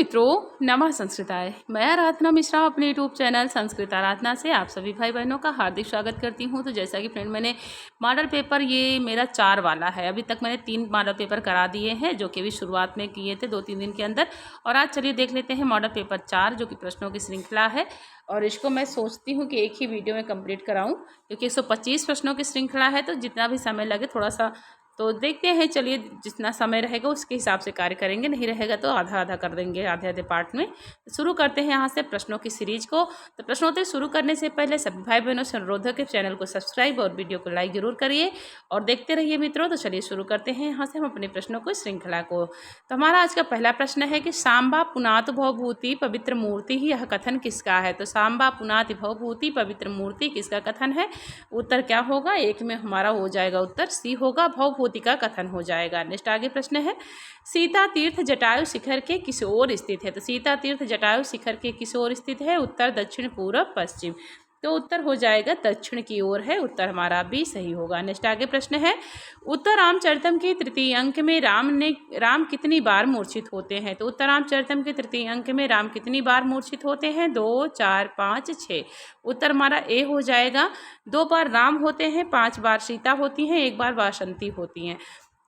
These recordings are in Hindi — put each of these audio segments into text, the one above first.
मित्रों, नमः संस्कृताय। मैं आराधना मिश्रा अपने यूट्यूब चैनल संस्कृत आराधना से आप सभी भाई बहनों का हार्दिक स्वागत करती हूं। तो जैसा कि फ्रेंड, मैंने मॉडल पेपर ये मेरा 4 वाला है। अभी तक मैंने 3 मॉडल पेपर करा दिए हैं, जो कि अभी शुरुआत में किए थे 2-3 दिन के अंदर। और आज चलिए देख लेते हैं मॉडल पेपर 4, जो कि प्रश्नों की श्रृंखला है। और इसको मैं सोचती हूँ कि एक ही वीडियो में कंप्लीट कराऊँ, क्योंकि 125 प्रश्नों की श्रृंखला है। तो जितना भी समय लगे थोड़ा सा तो देखते हैं। चलिए, जितना समय रहेगा उसके हिसाब से कार्य करेंगे, नहीं रहेगा तो आधा आधा कर देंगे, आधे आधे पार्ट में। शुरू करते हैं यहाँ से प्रश्नों की सीरीज को। तो प्रश्नोत्तरी शुरू करने से पहले सभी भाई बहनों से अनुरोध है कि चैनल को सब्सक्राइब और वीडियो को लाइक जरूर करिए और देखते रहिए मित्रों। तो चलिए शुरू करते हैं यहाँ से हम अपने प्रश्नों को, श्रृंखला को। तो हमारा आज का पहला प्रश्न है कि सांबा पुनात भवभूति पवित्र मूर्ति ही, यह कथन किसका है? तो सांबा पुनात भवभूति पवित्र मूर्ति किसका कथन है? उत्तर क्या होगा? एक में हमारा हो जाएगा उत्तर सी होगा, भवभूति का कथन हो जाएगा। नेक्स्ट आगे प्रश्न है, सीता तीर्थ जटायु शिखर के किस ओर स्थित है? तो सीता तीर्थ जटायु शिखर के किस ओर स्थित है? उत्तर दक्षिण पूर्व पश्चिम। तो उत्तर हो जाएगा दक्षिण की ओर है। उत्तर हमारा भी सही होगा। नेक्स्ट आगे प्रश्न है, उत्तर रामचरितम के तृतीय अंक में राम कितनी बार मूर्छित होते हैं? तो उत्तर रामचरितम के तृतीय अंक में राम कितनी बार मूर्छित होते हैं? 2, 4, 5, 6। उत्तर हमारा ए हो जाएगा। 2 बार राम होते हैं, 5 बार सीता होती हैं, 1 बार वासंती होती हैं।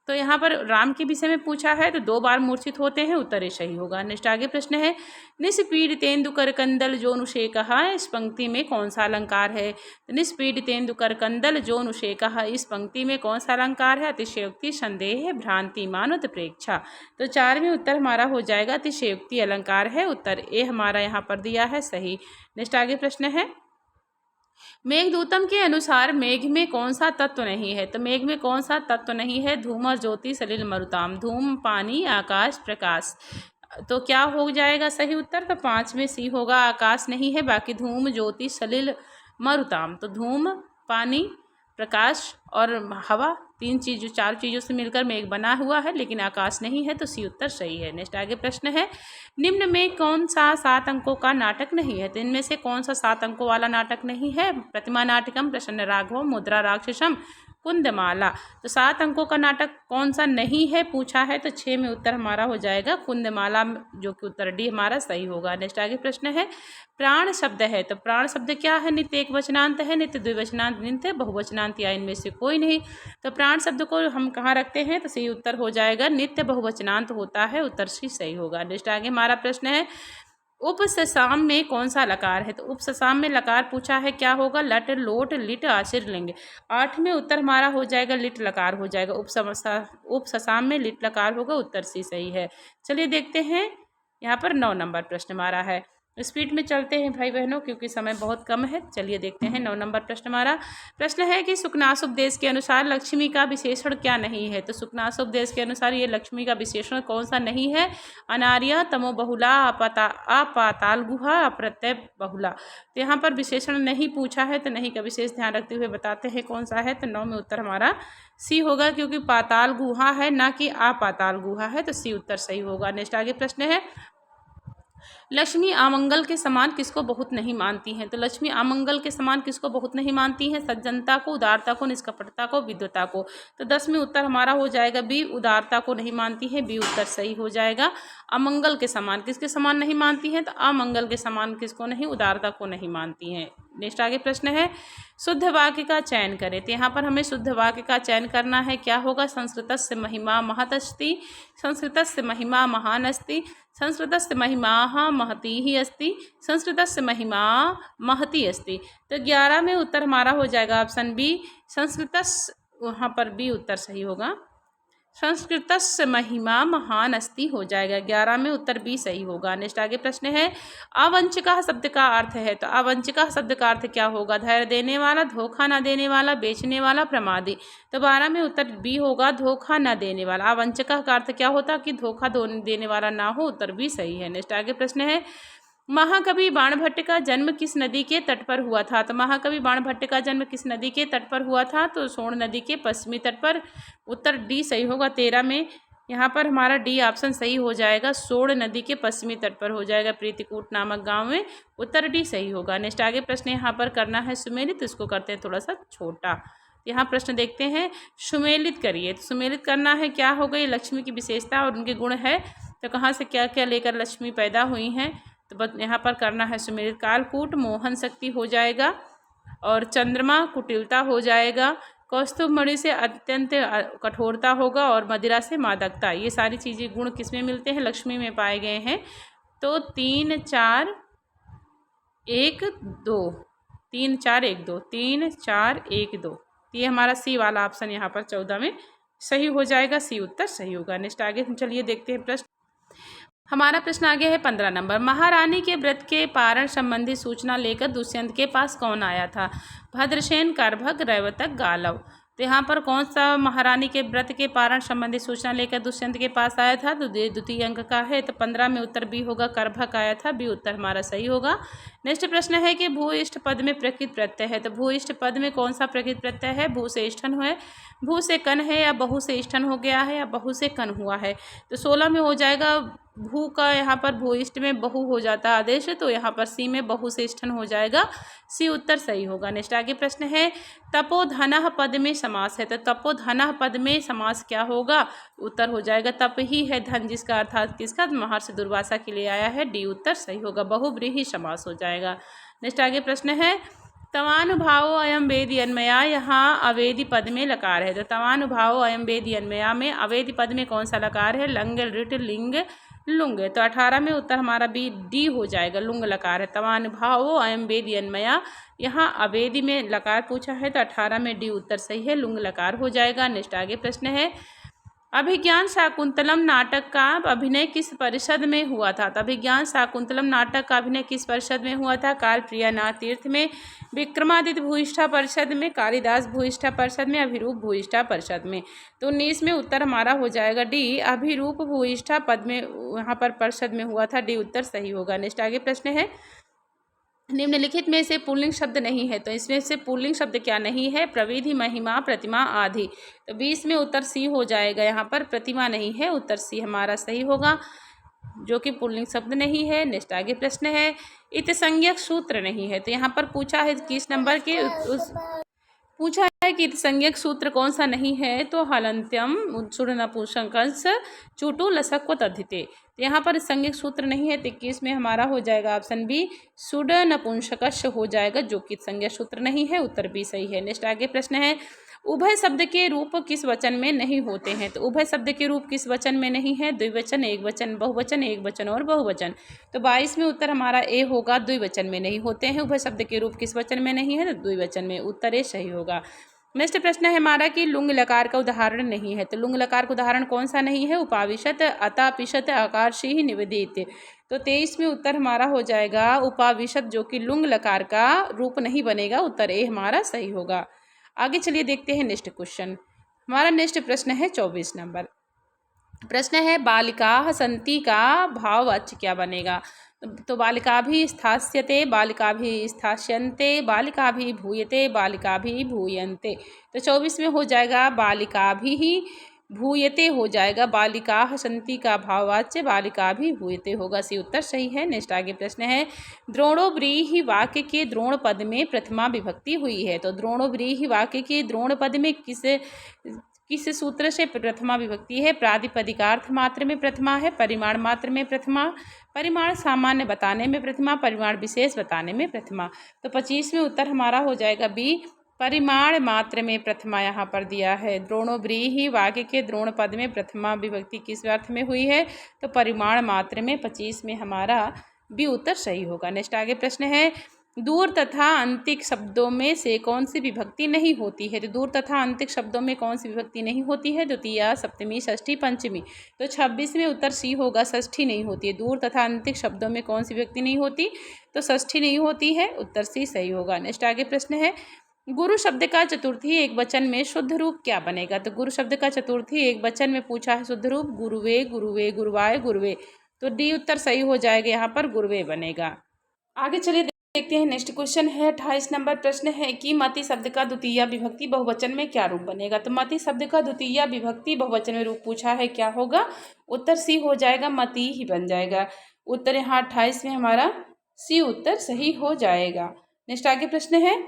तो यहाँ पर राम के विषय में पूछा है, तो 2 बार मूर्छित होते हैं। उत्तर सही होगा। नेक्स्ट आगे प्रश्न है, निष्पीड तेंदुकर कंदल जोनुषे कहा, इस पंक्ति में कौन सा अलंकार है? निष्पीड तेंदुकर कंदल जोनुषे कहा, इस पंक्ति में कौन सा अलंकार है? अतिशयोक्ति, संदेह, भ्रांति, मानुत, प्रेक्षा। तो 4 में उत्तर हमारा हो जाएगा अतिशयोक्ति अलंकार है। उत्तर ए हमारा यहाँ पर दिया है सही। नेक्स्ट आगे प्रश्न है, मेघदूतम के अनुसार मेघ में कौन सा तत्व नहीं है? तो मेघ में कौन सा तत्व नहीं है? धूम और ज्योति सलिल मरुताम। धूम, पानी, आकाश, प्रकाश। तो क्या हो जाएगा सही उत्तर? तो 5 में सी होगा, आकाश नहीं है, बाकी धूम, ज्योति, सलिल, मरुताम। तो धूम, पानी, प्रकाश और हवा, 4 चीज़ों से मिलकर मेघ बना हुआ है, लेकिन आकाश नहीं है। तो सी उत्तर सही है। नेक्स्ट आगे प्रश्न है, निम्न में कौन सा 7 अंकों का नाटक नहीं है? तो इनमें से कौन सा 7 अंकों वाला नाटक नहीं है? प्रतिमा नाटकम, प्रसन्न राघव, मुद्रा राक्षसम, कुंदमाला। तो 7 अंकों का नाटक कौन सा नहीं है पूछा है, तो 6 में उत्तर हमारा हो जाएगा कुंदमाला, जो कि उत्तर डी हमारा सही होगा। नेक्स्ट आगे प्रश्न है, प्राण शब्द है, तो प्राण शब्द क्या है? नित्य एक वचनांत है, नित्य द्विवचनांत, नित्य बहुवचनांत, या इनमें से कोई नहीं। तो प्राण शब्द को हम कहाँ रखते हैं? तो सही उत्तर हो जाएगा नित्य बहुवचनांत होता है। उत्तर सी सही होगा। नेक्स्ट आगे हमारा प्रश्न है, उपससाम में कौन सा लकार है? तो उपससाम में लकार पूछा है, क्या होगा? लट, लोट, लिट, आशीर लेंगे। 8 में उत्तर हमारा हो जाएगा लिट लकार हो जाएगा। उपससाम में लिट लकार होगा। उत्तर सी सही है। चलिए देखते हैं, यहाँ पर 9 नंबर प्रश्न हमारा है। स्पीड में चलते हैं भाई बहनों, क्योंकि समय बहुत कम है। चलिए देखते हैं 9 नंबर प्रश्न हमारा। प्रश्न है कि सुकनासोपदेश के अनुसार लक्ष्मी का विशेषण क्या नहीं है? तो सुकनासोपदेश के अनुसार ये लक्ष्मी का विशेषण कौन सा नहीं है? अनार्य, तमो बहुला, अपाताल गुहा, अप्रत्यय बहुला। तो यहाँ पर विशेषण नहीं पूछा है, तो नहीं का विशेष ध्यान रखते हुए बताते हैं कौन सा है। तो 9 में उत्तर हमारा सी होगा, क्योंकि पाताल गुहा है, ना कि अपाताल गुहा है। तो सी उत्तर सही होगा। नेक्स्ट आगे प्रश्न है, लक्ष्मी आमंगल के समान किसको बहुत नहीं मानती हैं? तो लक्ष्मी आमंगल के समान किसको बहुत नहीं मानती हैं? सज्जनता को, उदारता को, निष्कपटता को, विद्वता को। तो 10 में उत्तर हमारा हो जाएगा बी, उदारता को नहीं मानती है। बी उत्तर सही हो जाएगा। अमंगल के समान किसके समान नहीं मानती हैं? तो अमंगल के समान किसको नहीं? उदारता को नहीं मानती हैं। नेक्स्ट आगे प्रश्न है, शुद्ध वाक्य का चयन करें। तो यहाँ पर हमें शुद्ध वाक्य का चयन करना है। क्या होगा? संस्कृतस्य महिमा महतस्ति, संस्कृतस्य महिमा महान अस्ति, संस्कृतस्य महिमा महती ही अस्ति, संस्कृतस्य महिमा महती अस्ति। तो 11 में उत्तर हमारा हो जाएगा ऑप्शन बी, संस्कृतस्य, वहाँ पर बी उत्तर सही होगा। संस्कृतस्य महिमा महान अस्ति हो जाएगा। 11 में उत्तर बी सही होगा। नेक्स्ट आगे प्रश्न है, अवंचिका शब्द का अर्थ है। तो अवंचिका शब्द का अर्थ क्या होगा? धैर्य देने वाला, धोखा न देने वाला, बेचने वाला, प्रमादी। तो 12 में उत्तर बी होगा, धोखा न देने वाला। अवंचिका का अर्थ क्या होता? कि धोखा देने वाला ना हो। उत्तर भी सही है। नेक्स्ट आगे प्रश्न है, महाकवि बाणभट्ट का जन्म किस नदी के तट पर हुआ था? तो महाकवि बाणभट्ट का जन्म किस नदी के तट पर हुआ था? तो सोन नदी के पश्चिमी तट पर। उत्तर डी सही होगा। 13 में यहाँ पर हमारा डी ऑप्शन सही हो जाएगा, सोन नदी के पश्चिमी तट पर हो जाएगा, प्रीतिकूट नामक गांव में। उत्तर डी सही होगा। नेक्स्ट आगे प्रश्न यहाँ पर करना है सुमेलित, तो इसको करते हैं थोड़ा सा छोटा। यहाँ प्रश्न देखते हैं, सुमेलित करिए। तो सुमेलित करना है, क्या हो गई? लक्ष्मी की विशेषता और उनके गुण है। तो कहाँ से क्या क्या लेकर लक्ष्मी पैदा हुई हैं, तो बस यहाँ पर करना है सुमेलित। कालकूट मोहन शक्ति हो जाएगा, और चंद्रमा कुटिलता हो जाएगा। कौस्तुभ मणि से अत्यंत कठोरता होगा, और मदिरा से मादकता। ये सारी चीज़ें गुण किस में मिलते हैं, लक्ष्मी में पाए गए हैं। तो 3 4 1 2, 3 4 1 2, 3 4 1 2, ये हमारा सी वाला ऑप्शन यहाँ पर 14 में सही हो जाएगा। सी उत्तर सही होगा। नेक्स्ट आगे हम चलिए देखते हैं प्रश्न। हमारा प्रश्न आगे है 15 नंबर। महारानी के व्रत के पारण संबंधी सूचना लेकर दुष्यंत के पास कौन आया था? भद्रसेन, करभग, रैवतक, गालव। तो यहाँ पर कौन सा महारानी के व्रत के पारण संबंधी सूचना लेकर दुष्यंत के पास आया था? तो द्वितीय अंक का है, तो 15 में उत्तर बी होगा, करभग आया था। बी उत्तर हमारा सही होगा। नेक्स्ट प्रश्न है कि भूइष्ठ पद में प्रकृत प्रत्यय है, तो भूइष्ठ पद में कौन सा प्रकृत प्रत्यय है? भू से ईष्ठन है, भू से कन है, या बहु से ईष्ठन हो गया है, या बहु से कन हुआ है। तो 16 में हो जाएगा भू का, यहाँ पर भूइष्ठ में बहु हो जाता आदेश है, तो यहाँ पर सी में बहु से ईष्ठन हो जाएगा। सी उत्तर सही होगा। नेक्स्ट आगे प्रश्न है तपोधनः पद में समास है, तो तपोधनः पद में समास क्या होगा? उत्तर हो जाएगा तप ही है धन, जिसका अर्थात किसका? महर्षि दुर्वासा के लिए आया है। डी उत्तर सही होगा, बहुव्रीहि समास हो जाएगा। नेक्स्ट आगे प्रश्न है तवानुभावो अयम वेदी अन्मया, यहाँ अवेदी पद में लकार है, तो तवानुभावो अयम वेदी अन्मया में अवेदी पद में कौन सा लकार है? लंग, लिट, लिंग, लुंग। तो 18 में उत्तर हमारा बी डी हो जाएगा, लुंग लकार है। तवानुभावो अयम वेदी अन्मया, यहाँ अवेदी में लकार पूछा है, तो 18 में डी उत्तर सही है, लुंग लकार हो जाएगा। नेक्स्ट आगे प्रश्न है अभिज्ञान शाकुंतलम नाटक का अभिनय किस परिषद में हुआ था? तो अभिज्ञान शाकुंतलम नाटक का अभिनय किस परिषद में हुआ था? काल प्रियानाथ तीर्थ में, विक्रमादित्य भूयिष्ठा परिषद में, कालिदास भूयिष्ठा परिषद में, अभिरूप भूयिष्ठा परिषद में। तो 19 में उत्तर हमारा हो जाएगा डी, अभिरूप भूयिष्ठा पद में यहाँ पर परिषद में हुआ था। डी उत्तर सही होगा। नेक्स्ट आगे प्रश्न है निम्नलिखित में से पुल्लिंग शब्द नहीं है, तो इसमें से पुल्लिंग शब्द क्या नहीं है? प्रविधि, महिमा, प्रतिमा, आदि। तो 20 में उत्तर सी हो जाएगा, यहाँ पर प्रतिमा नहीं है, उत्तर सी हमारा सही होगा, जो कि पुल्लिंग शब्द नहीं है। नेक्स्ट आगे प्रश्न है इतसंज्ञक सूत्र नहीं है, तो यहाँ पर पूछा है किस नंबर के पूछा है कि संज्ञक सूत्र कौन सा नहीं है? तो हलंत्यम, सुड़ नपुंसकस्य, चूटू, लसक्व, तद्धिते। तो यहाँ पर संज्ञक सूत्र नहीं है, तो 21 में हमारा हो जाएगा ऑप्शन बी, सुड नपुंसकस्य हो जाएगा, जो कि संज्ञक सूत्र नहीं है। उत्तर बी सही है। नेक्स्ट आगे प्रश्न है उभय शब्द के रूप किस वचन में नहीं होते हैं? तो उभय शब्द के रूप किस वचन में नहीं है? द्विवचन, एकवचन, बहुवचन, एकवचन और बहुवचन। तो 22 में उत्तर हमारा ए होगा, द्विवचन में नहीं होते हैं। उभय शब्द के रूप किस वचन में नहीं है? तो द्विवचन में। उत्तर ए सही होगा। नेक्स्ट प्रश्न है हमारा कि लुंग लकार का उदाहरण नहीं है, तो लुंग लकार का उदाहरण कौन सा नहीं है? उपाविशत, अतापिशत, आकार्षि, निवेदित। तो 23 में उत्तर हमारा हो जाएगा उपाविशत, जो कि लुंग लकार का रूप नहीं बनेगा। उत्तर ए हमारा सही होगा। आगे चलिए देखते हैं नेक्स्ट क्वेश्चन। हमारा नेक्स्ट प्रश्न है 24 नंबर। प्रश्न है बालिकाः सन्ति का भाववाच्य क्या बनेगा? तो बालिकाभिः स्थास्यते, बालिकाभिः स्थास्यन्ते, बालिकाभिः भूयते, बालिकाभिः भूयन्ते। तो 24 में हो जाएगा बालिकाभिः भूयते हो जाएगा, बालिकाः सन्ति का भाववाच्य बालिकाभिः भूयते होगा। सी उत्तर सही है। नेक्स्ट आगे प्रश्न है द्रोणोव्रीहि वाक्य के द्रोण पद में प्रथमा विभक्ति हुई है, तो द्रोणोव्रीहि वाक्य के द्रोण पद में किस सूत्र से प्रथमा विभक्ति है? प्रातिपदिकार्थ मात्र में प्रथमा है, परिमाण मात्र में प्रथमा, परिमाण सामान्य बताने में प्रथमा, परिमाण विशेष बताने में प्रथमा। तो 25 में उत्तर हमारा हो जाएगा बी, परिमाण मात्र में प्रथमा यहाँ पर दिया है। द्रोणोव्रीहि वाक्य के द्रोण पद में प्रथमा विभक्ति किस अर्थ में हुई है? तो परिमाण मात्र में। 25 में हमारा बी उत्तर सही होगा। नेक्स्ट आगे प्रश्न है दूर तथा अंतिक शब्दों में से कौन सी विभक्ति नहीं होती है? तो दूर तथा अंतिक शब्दों में कौन सी विभक्ति नहीं होती है? द्वितीया, सप्तमी, षष्ठी, पंचमी। तो 26 में उत्तर सी होगा, षष्ठी नहीं होती है। दूर तथा अंतिक शब्दों में कौन सी विभक्ति नहीं होती? तो षष्ठी नहीं होती है। उत्तर सी सही होगा। नेक्स्ट आगे प्रश्न है गुरु शब्द का चतुर्थी एक वचन में शुद्ध रूप क्या बनेगा? तो गुरु शब्द का चतुर्थी एक वचन में पूछा है शुद्ध रूप गुरुवे, गुरुवे, गुरुवाय, गुरुवे। तो डी उत्तर सही हो जाएगा, यहाँ पर गुरुवे बनेगा। आगे चलिए देखते हैं नेक्स्ट क्वेश्चन है 28 नंबर। प्रश्न है कि मति शब्द का द्वितीय विभक्ति बहुवचन में क्या रूप बनेगा? तो मति शब्द का द्वितीय विभक्ति बहुवचन में रूप पूछा है, क्या होगा? उत्तर सी हो जाएगा, मति ही बन जाएगा। उत्तर यहाँ 28 में हमारा सी उत्तर सही हो जाएगा। नेक्स्ट आगे प्रश्न है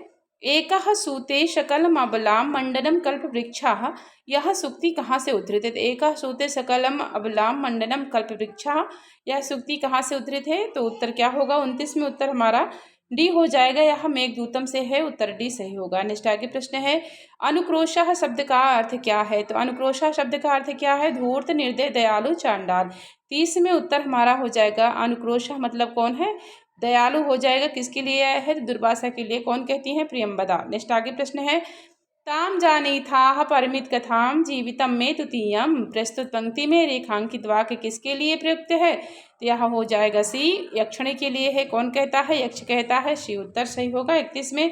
एकः सूते शकलम अबलाम मंडनम कल्प वृक्षः। यह सूक्ति कहाँ से उद्धृत है? तो एकः सूते सकलम अबलाम मंडनम कल्प वृक्षः, यह सूक्ति कहाँ से उद्धृत है? तो उत्तर क्या होगा? 29 में उत्तर हमारा डी हो जाएगा। यह मेघदूतम से है, उत्तर डी सही होगा। नेक्स्ट आगे प्रश्न है, अनुक्रोशः शब्द का अर्थ क्या है? तो अनुक्रोशः शब्द का अर्थ क्या है? धूर्त, निर्दय, दयालु, चांडाल। 30 में उत्तर हमारा हो जाएगा अनुक्रोशः मतलब कौन है? दयालु हो जाएगा। किसके लिए आया है? दुर्वासा के लिए। कौन कहती है? प्रियंवदा। नेक्स्ट आगे प्रश्न है, ताम जानीथाः परिमित कथाम जीवितम में तुतीयम। प्रस्तुत पंक्ति में रेखांकित वाक्य किसके लिए प्रयुक्त है? तो यह हो जाएगा सी, यक्षिणी के लिए है। कौन कहता है? यक्ष कहता है। सी उत्तर सही होगा 31 में।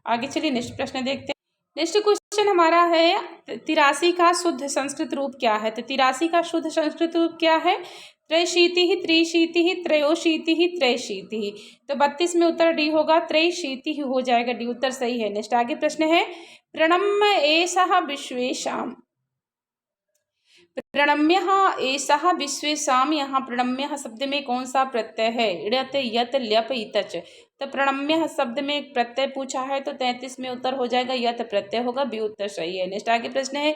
आगे चलिए नेक्स्ट प्रश्न देखते हैं। नेक्स्ट क्वेश्चन हमारा है, 83 का शुद्ध संस्कृत रूप क्या है? तो 83 का शुद्ध संस्कृत रूप क्या है? त्रैशीति, त्रिशीति, त्रयोशीति, त्रैशीति। तो 32 में उत्तर डी होगा, त्रैशीति हो जाएगा। डी उत्तर सही है। नेक्स्ट आगे प्रश्न है, प्रणम्य एषः विश्वेशाम। प्रणम्यः एषः विश्वेशाम, यहाँ प्रणम्यः शब्द में कौन सा प्रत्यय है? इड़त, यत, ल्यप, इतच। तो प्रणम्यः शब्द में एक प्रत्यय पूछा है, तो 33 में उत्तर हो जाएगा यत प्रत्यय होगा। बी उत्तर सही है। नेक्स्ट आगे प्रश्न है,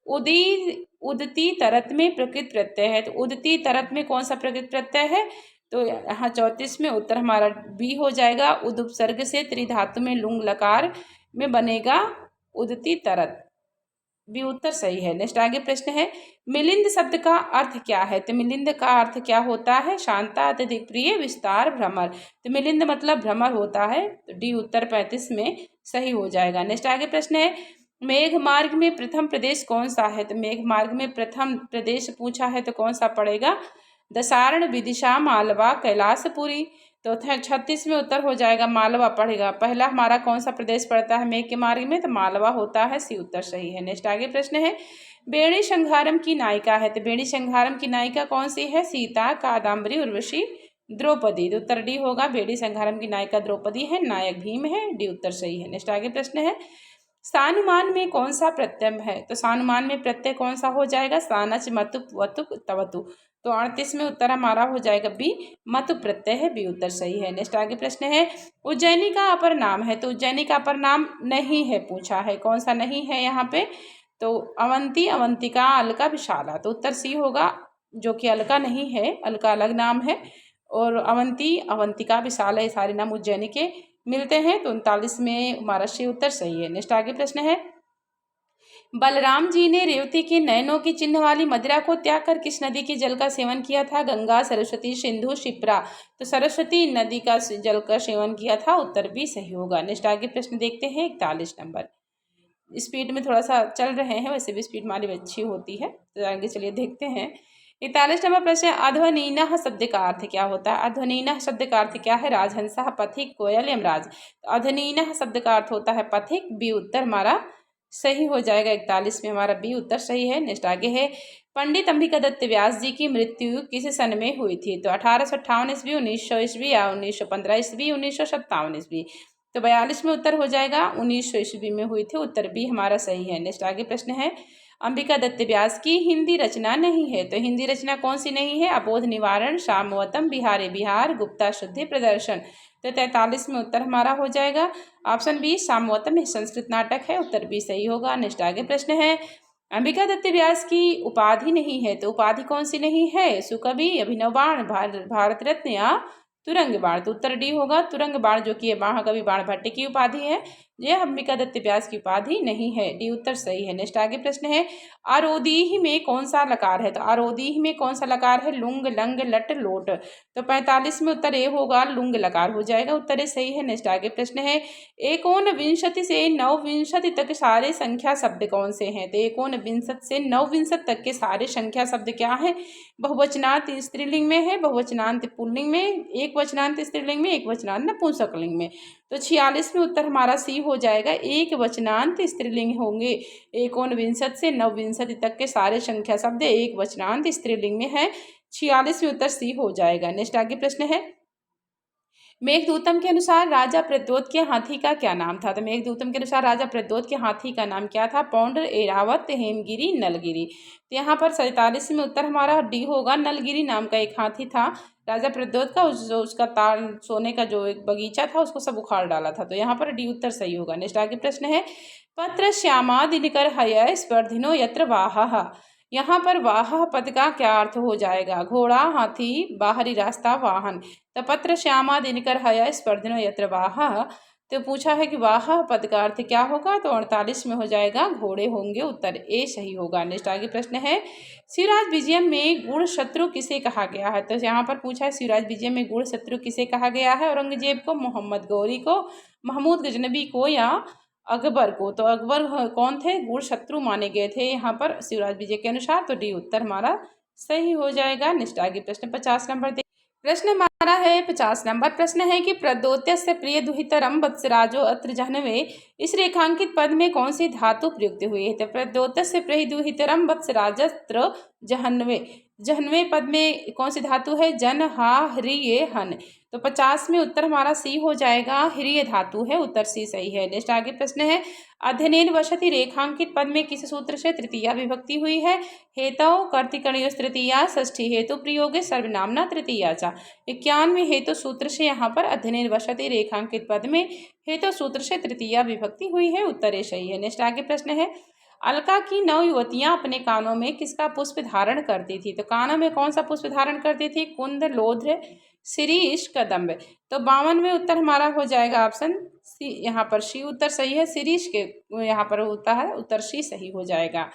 उदती तरत में प्रकृत प्रत्यय है। तो उदती तरत में कौन सा प्रकृत प्रत्यय है? तो यहाँ 34 में उत्तर हमारा बी हो जाएगा। उद उपसर्ग से त्रिधातु में लुंग लकार में बनेगा उदती तरत। बी उत्तर सही है। नेक्स्ट आगे प्रश्न है, मिलिंद शब्द का अर्थ क्या है? तो मिलिंद का अर्थ क्या होता है? शांता, अत्यधिक प्रिय, विस्तार, भ्रमर। तो मिलिंद मतलब भ्रमर होता है। तो डी उत्तर 35 में सही हो जाएगा। नेक्स्ट आगे प्रश्न है, मेघ मार्ग में प्रथम प्रदेश कौन सा है? तो मेघ मार्ग में प्रथम प्रदेश पूछा है, तो कौन सा पड़ेगा? दसारण, विदिशा, मालवा, कैलाशपुरी। तो 36 में उत्तर हो जाएगा मालवा पड़ेगा। पहला हमारा कौन सा प्रदेश पड़ता है मेघ के मार्ग में? तो मालवा होता है। सी उत्तर सही है। नेक्स्ट आगे प्रश्न है, बेणी संघारम की नायिका है। तो बेणी संघारम की नायिका कौन सी है? सीता, कादम्बरी, उर्वशी, द्रौपदी। तो उत्तर डी होगा। बेणी संघारम की नायिका द्रौपदी है, नायक भीम है। डी उत्तर सही है। नेक्स्ट आगे प्रश्न है, सानुमान में कौन सा प्रत्यय है? तो सानुमान में प्रत्यय कौन सा हो जाएगा? सानच, मतुप, वतुप, तवतु। तो 38 में उत्तर हमारा हो जाएगा बी, मतु प्रत्यय है। बी उत्तर सही है। नेक्स्ट आगे प्रश्न है, उज्जैनी का अपर नाम है। तो उज्जैनी का अपर नाम नहीं है पूछा है, कौन सा नहीं है यहाँ पे? तो अवंती, अवंतिका, अलका, विशाला। तो उत्तर सी होगा, जो कि अलका नहीं है, अलका अलग नाम है। और अवंती, अवंतिका, विशाला ये सारे नाम उज्जैनी के मिलते हैं। तो 39 में हमारा सी उत्तर सही है। नेक्स्ट आगे प्रश्न है, बलराम जी ने रेवती के नयनों की चिन्ह वाली मदिरा को त्याग कर किस नदी के जल का सेवन किया था? गंगा, सरस्वती, सिंधु, शिप्रा। तो सरस्वती नदी का जल का सेवन किया था। उत्तर भी सही होगा। नेक्स्ट आगे प्रश्न देखते हैं 41 नंबर। स्पीड में थोड़ा सा चल रहे हैं, वैसे भी स्पीड हमारी अच्छी होती है। तो आगे चलिए देखते हैं 41 नंबर प्रश्न, अध्वनीनः शब्द का अर्थ क्या होता है? अध्वनीनः शब्द का अर्थ क्या है? राजहंसः, पथिक, कोयल, यमराज। तो अध्वनीनः शब्द का अर्थ होता है पथिक। बी उत्तर हमारा सही हो जाएगा। 41 में हमारा बी उत्तर सही है। नेक्स्ट आगे है, पंडित अंबिका दत्त व्यास जी की मृत्यु किस सन में हुई थी? तो 1858 ईस्वी, 1900 ईस्वी या 1915 ईस्वी, 1957 ईस्वी। तो 42 में उत्तर हो जाएगा 1900 ईस्वी में हुई थी। उत्तर बी हमारा सही है। नेक्स्ट आगे प्रश्न है, अंबिका दत्त व्यास की हिंदी रचना नहीं है। तो हिंदी रचना कौन सी नहीं है? अबोध निवारण, सामवतम, बिहारी बिहार, गुप्ता शुद्धि, प्रदर्शन। तो 43 में उत्तर हमारा हो जाएगा ऑप्शन बी, सामवतम संस्कृत नाटक है। उत्तर बी सही होगा। नेक्स्ट आगे प्रश्न है, अंबिका दत्त व्यास की उपाधि नहीं है। तो उपाधि कौन सी नहीं है? सुकवि, अभिनव बाण, भारत रत्न या तुरंग बाण। तो उत्तर डी होगा, तुरंग बाण, जो कि महाकवि बाण भट्ट की उपाधि है। यह अंबिका दत्त व्यास की उपाधि नहीं है। डी उत्तर सही है। नेक्स्ट आगे प्रश्न है, आरोदीह में कौन सा लकार है? तो आरोदीह में कौन सा लकार है? लुंग, लंग, लट, लोट। तो 45 में उत्तर ए होगा, लुंग लकार हो जाएगा। उत्तर ए सही है। नेक्स्ट आगे प्रश्न है, एकोनविंशति से नवविंशति तक सारे संख्या शब्द कौन से हैं? तो एकोनविंशति से नवविंशति तक के सारे संख्या शब्द क्या है? बहुवचनांत स्त्रीलिंग में है, बहुवचनांत पुल्लिंग में, एक वचनांत स्त्रीलिंग में, एक वचनांत नपुंसकलिंग में। तो 46 में उत्तर हमारा सी हो जाएगा, एक वचनांत स्त्रीलिंग होंगे। एकोनविंशति से नवविंशति तक के सारे संख्या शब्द एक वचनांत स्त्रीलिंग में है। 46 में उत्तर सी हो जाएगा। नेक्स्ट आगे प्रश्न है, मेघदूतम के अनुसार राजा प्रद्योत के हाथी का क्या नाम था? तो मेघदूतम के अनुसार राजा प्रद्योत के हाथी का नाम क्या था? पौंड्र, ऐरावत, हेमगिरी, नलगिरी। तो यहाँ पर 47 में उत्तर हमारा डी होगा। नलगिरी नाम का एक हाथी था राजा प्रद्योत का, जो उसका ताल सोने का जो एक बगीचा था उसको सब उखाड़ डाला था। तो यहाँ पर डी उत्तर सही होगा। नेक्स्ट आगे प्रश्न है, पत्र श्यामा दिनकर हय स्पर्धिनो यत्र वाहः। यहाँ पर वाह पद का क्या अर्थ हो जाएगा? घोड़ा, हाथी, बाहरी रास्ता, वाहन। तो पत्र श्यामा दिनकर हय स्पर्धिनो यत्र वाहः। तो पूछा है कि वाह पद का अर्थ क्या होगा? तो 48 में हो जाएगा घोड़े होंगे, उत्तर ए सही होगा। नेक्स्ट आगे प्रश्न है, शिवराज विजयम में गुण शत्रु किसे कहा गया है? तो यहाँ पर पूछा है शिवराज विजयम में गुण शत्रु किसे कहा गया है? औरंगजेब को, मोहम्मद गौरी को, महमूद गजनबी को या अकबर को? तो अकबर कौन थे? गुण शत्रु माने गए थे यहाँ पर शिवराज विजय के अनुसार। तो डी उत्तर हमारा सही हो जाएगा। नेक्स्ट आगे प्रश्न 50 नंबर प्रश्न हमारा है 50 नंबर प्रश्न है कि प्रद्योत्यस्य प्रिय दुहितरम वत्सराजो अत्र जह्नवे। इस रेखांकित पद में कौन सी धातु प्रयुक्त हुई है? तो प्रद्योत्यस्य प्रिय दुहितरम वत्सराजत्र जह्नवे, जह्नवे पद में कौन सी धातु है? जन, हा, ह्रिय, हन। तो 50 में उत्तर हमारा सी हो जाएगा, ह्रिय धातु है, उत्तर सी सही है। नेक्स्ट आगे प्रश्न है, अध्ययनेन वसति रेखांकित पद में किस सूत्र से तृतीया विभक्ति हुई है? हेतौ कर्तिकणयोस् तृतीया, षष्ठी हेतु प्रयोगे सर्वनामना तृतीया चा। 91 हेतु सूत्र से यहाँ पर अध्ययनेन वसति रेखांकित पद में हेतु सूत्र से तृतीया विभक्ति हुई है, उत्तर ए सही है। नेक्स्ट आगे प्रश्न है, अलका की 9 युवतियां अपने कानों में किसका पुष्प धारण करती थी? तो कानों में कौन सा पुष्प धारण करती थी? कुंद, लोध्र, शिरीष, कदम्ब। तो 52 में उत्तर हमारा हो जाएगा ऑप्शन सी, यहाँ पर सी उत्तर सही है। शिरीष के यहाँ पर होता है, उत्तर सी सही हो जाएगा।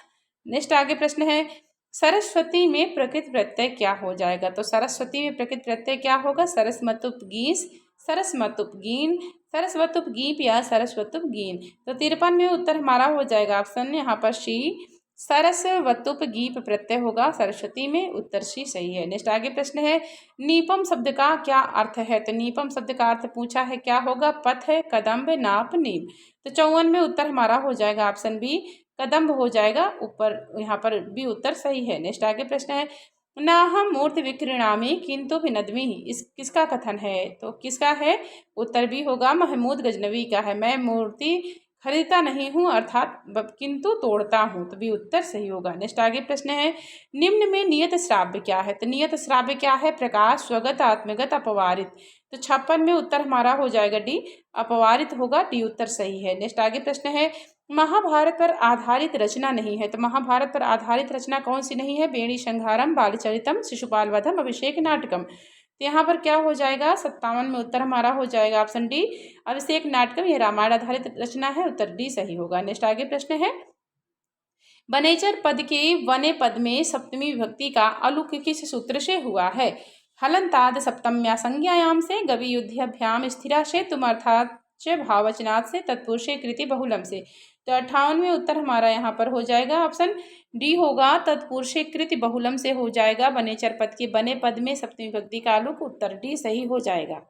नेक्स्ट आगे प्रश्न है, सरस्वती में प्रकृत प्रत्यय क्या हो जाएगा? तो सरस्वती में प्रकृत प्रत्यय क्या होगा? सरसमतुप गीस, सरसमतुप गीन, सरस्वतुप गीप या सरस्वतुप गीन। तो 53 में उत्तर हमारा हो जाएगा ऑप्शन यहाँ पर सी, सरस्वतुप गीप प्रत्यय होगा सरस्वती में, उत्तर सी सही है। नेक्स्ट आगे प्रश्न है, नीपम शब्द का क्या अर्थ है? तो नीपम शब्द का अर्थ पूछा है, क्या होगा? पथ है, कदम्ब, नाप, नीम। तो 54 में उत्तर हमारा हो जाएगा ऑप्शन बी, कदम्ब हो जाएगा, ऊपर यहाँ पर बी उत्तर सही है। नेक्स्ट आगे प्रश्न है, ना हम मूर्ति विक्रीणामी किंतु विनदमी, इस किसका कथन है? तो किसका है? उत्तर बी होगा, महमूद गजनवी का है। मैं मूर्ति खरीदता नहीं हूँ अर्थात किंतु तोड़ता हूँ, तो भी उत्तर सही होगा। नेक्स्ट आगे प्रश्न है, निम्न में नियत श्राव्य क्या है? तो नियत श्राव्य क्या है? प्रकाश, स्वगत, आत्मगत, अपवारित। तो 56 में उत्तर हमारा हो जाएगा डी, अपवारित होगा, डी उत्तर सही है। नेक्स्ट आगे प्रश्न है, महाभारत पर आधारित रचना नहीं है। तो महाभारत पर आधारित रचना कौन सी नहीं है? बेणी संहारम, बालचरितम, शिशुपाल वधम, अभिषेक नाटकम। तो यहाँ पर क्या हो जाएगा? 57 में उत्तर हमारा हो जाएगा ऑप्शन डी, अभिषेक नाटकम, यह रामायण आधारित रचना है, उत्तर डी सही होगा। नेक्स्ट आगे प्रश्न है, वनेचर पद के वने पद में सप्तमी विभक्ति का अलुक किस सूत्र से हुआ है? हलंताद सप्तम्या संज्ञायाम से, गवि युद्धाभ्याम स्थिरा से, तुम अर्थात भाववचनात् से, तत्पुरुषे कृति बहुलम से। तो 58 में उत्तर हमारा यहाँ पर हो जाएगा ऑप्शन डी होगा, तत्पुरुषे कृति बहुलम से हो जाएगा। वनेचर पद के बने पद में सप्तमी विभक्ति का अलुक, उत्तर डी सही हो जाएगा।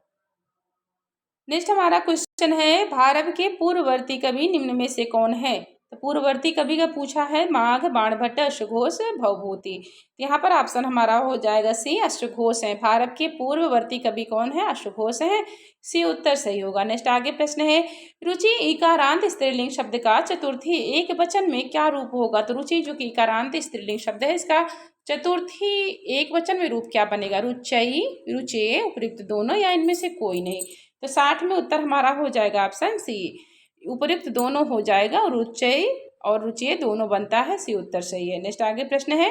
नेक्स्ट हमारा क्वेश्चन है, भारत के पूर्ववर्ती कवि निम्न में से कौन है? तो पूर्ववर्ती कवि का पूछा है, माघ, बाणभट्ट, अश्वघोष, भवभूति। यहाँ पर ऑप्शन हमारा हो जाएगा सी, अश्वघोष है। भारत के पूर्ववर्ती कवि कौन है? अश्वघोष है, सी उत्तर सही होगा। नेक्स्ट आगे प्रश्न है, रुचि इकारांत स्त्रीलिंग शब्द का चतुर्थी एक वचन में क्या रूप होगा? तो रुचि जो कि इकारांत स्त्रीलिंग शब्द है, इसका चतुर्थी एक वचन में रूप क्या बनेगा? रुचई, रुचे, उपयुक्त दोनों या इनमें से कोई नहीं। तो 60 में उत्तर हमारा हो जाएगा ऑप्शन सी, उपयुक्त दोनों हो जाएगा, रुचय और रुचि दोनों बनता है, सी उत्तर सही है। नेक्स्ट आगे प्रश्न है,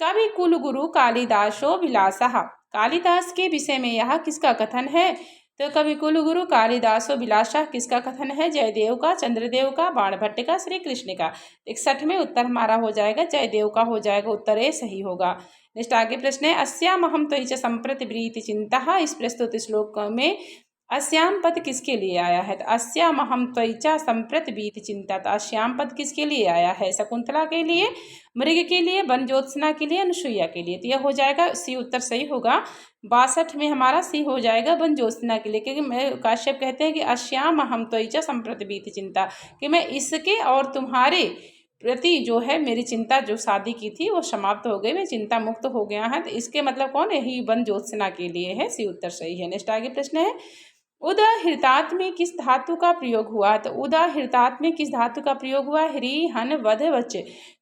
कवि कुलगुरु कालिदासो विलासः, कालिदास के विषय में यह किसका कथन है? तो कवि कुलगुरु कालिदासो विलासः किसका कथन है? जयदेव का, चंद्रदेव का, बाणभट्ट का, श्री कृष्ण का। 61 में उत्तर हमारा हो जाएगा जयदेव का हो जाएगा, उत्तर ए सही होगा। नेक्स्ट आगे प्रश्न है, अस्यामहं त्वयि च सम्प्रति प्रीति चिंता, इस प्रस्तुत श्लोक में अस्याम पद किसके लिए आया है? तो अस्यामहं त्वयि च सम्प्रति प्रीति चिंता, तो अस्याम पद किसके लिए आया है? शकुंतला के लिए, मृग के लिए, वनज्योत्सना के लिए, अनुसुईया के लिए। तो यह हो जाएगा सी उत्तर सही होगा। 62 में हमारा सी हो जाएगा वनज्योत्सना के लिए, क्योंकि मैं काश्यप कहते हैं कि अस्यामहं त्वयि च सम्प्रति प्रीति चिंता, कि मैं इसके और तुम्हारे प्रति जो है मेरी चिंता जो शादी की थी वो समाप्त हो गई, मैं चिंता मुक्त हो गया है। तो इसके मतलब कौन है? ही वन ज्योत्सना के लिए है। सी उत्तर सही है। नेक्स्ट आगे प्रश्न है, उदाहृतात में किस धातु का प्रयोग हुआ? तो उदाहृतात में किस धातु का प्रयोग हुआ? ह्री हन वध वच।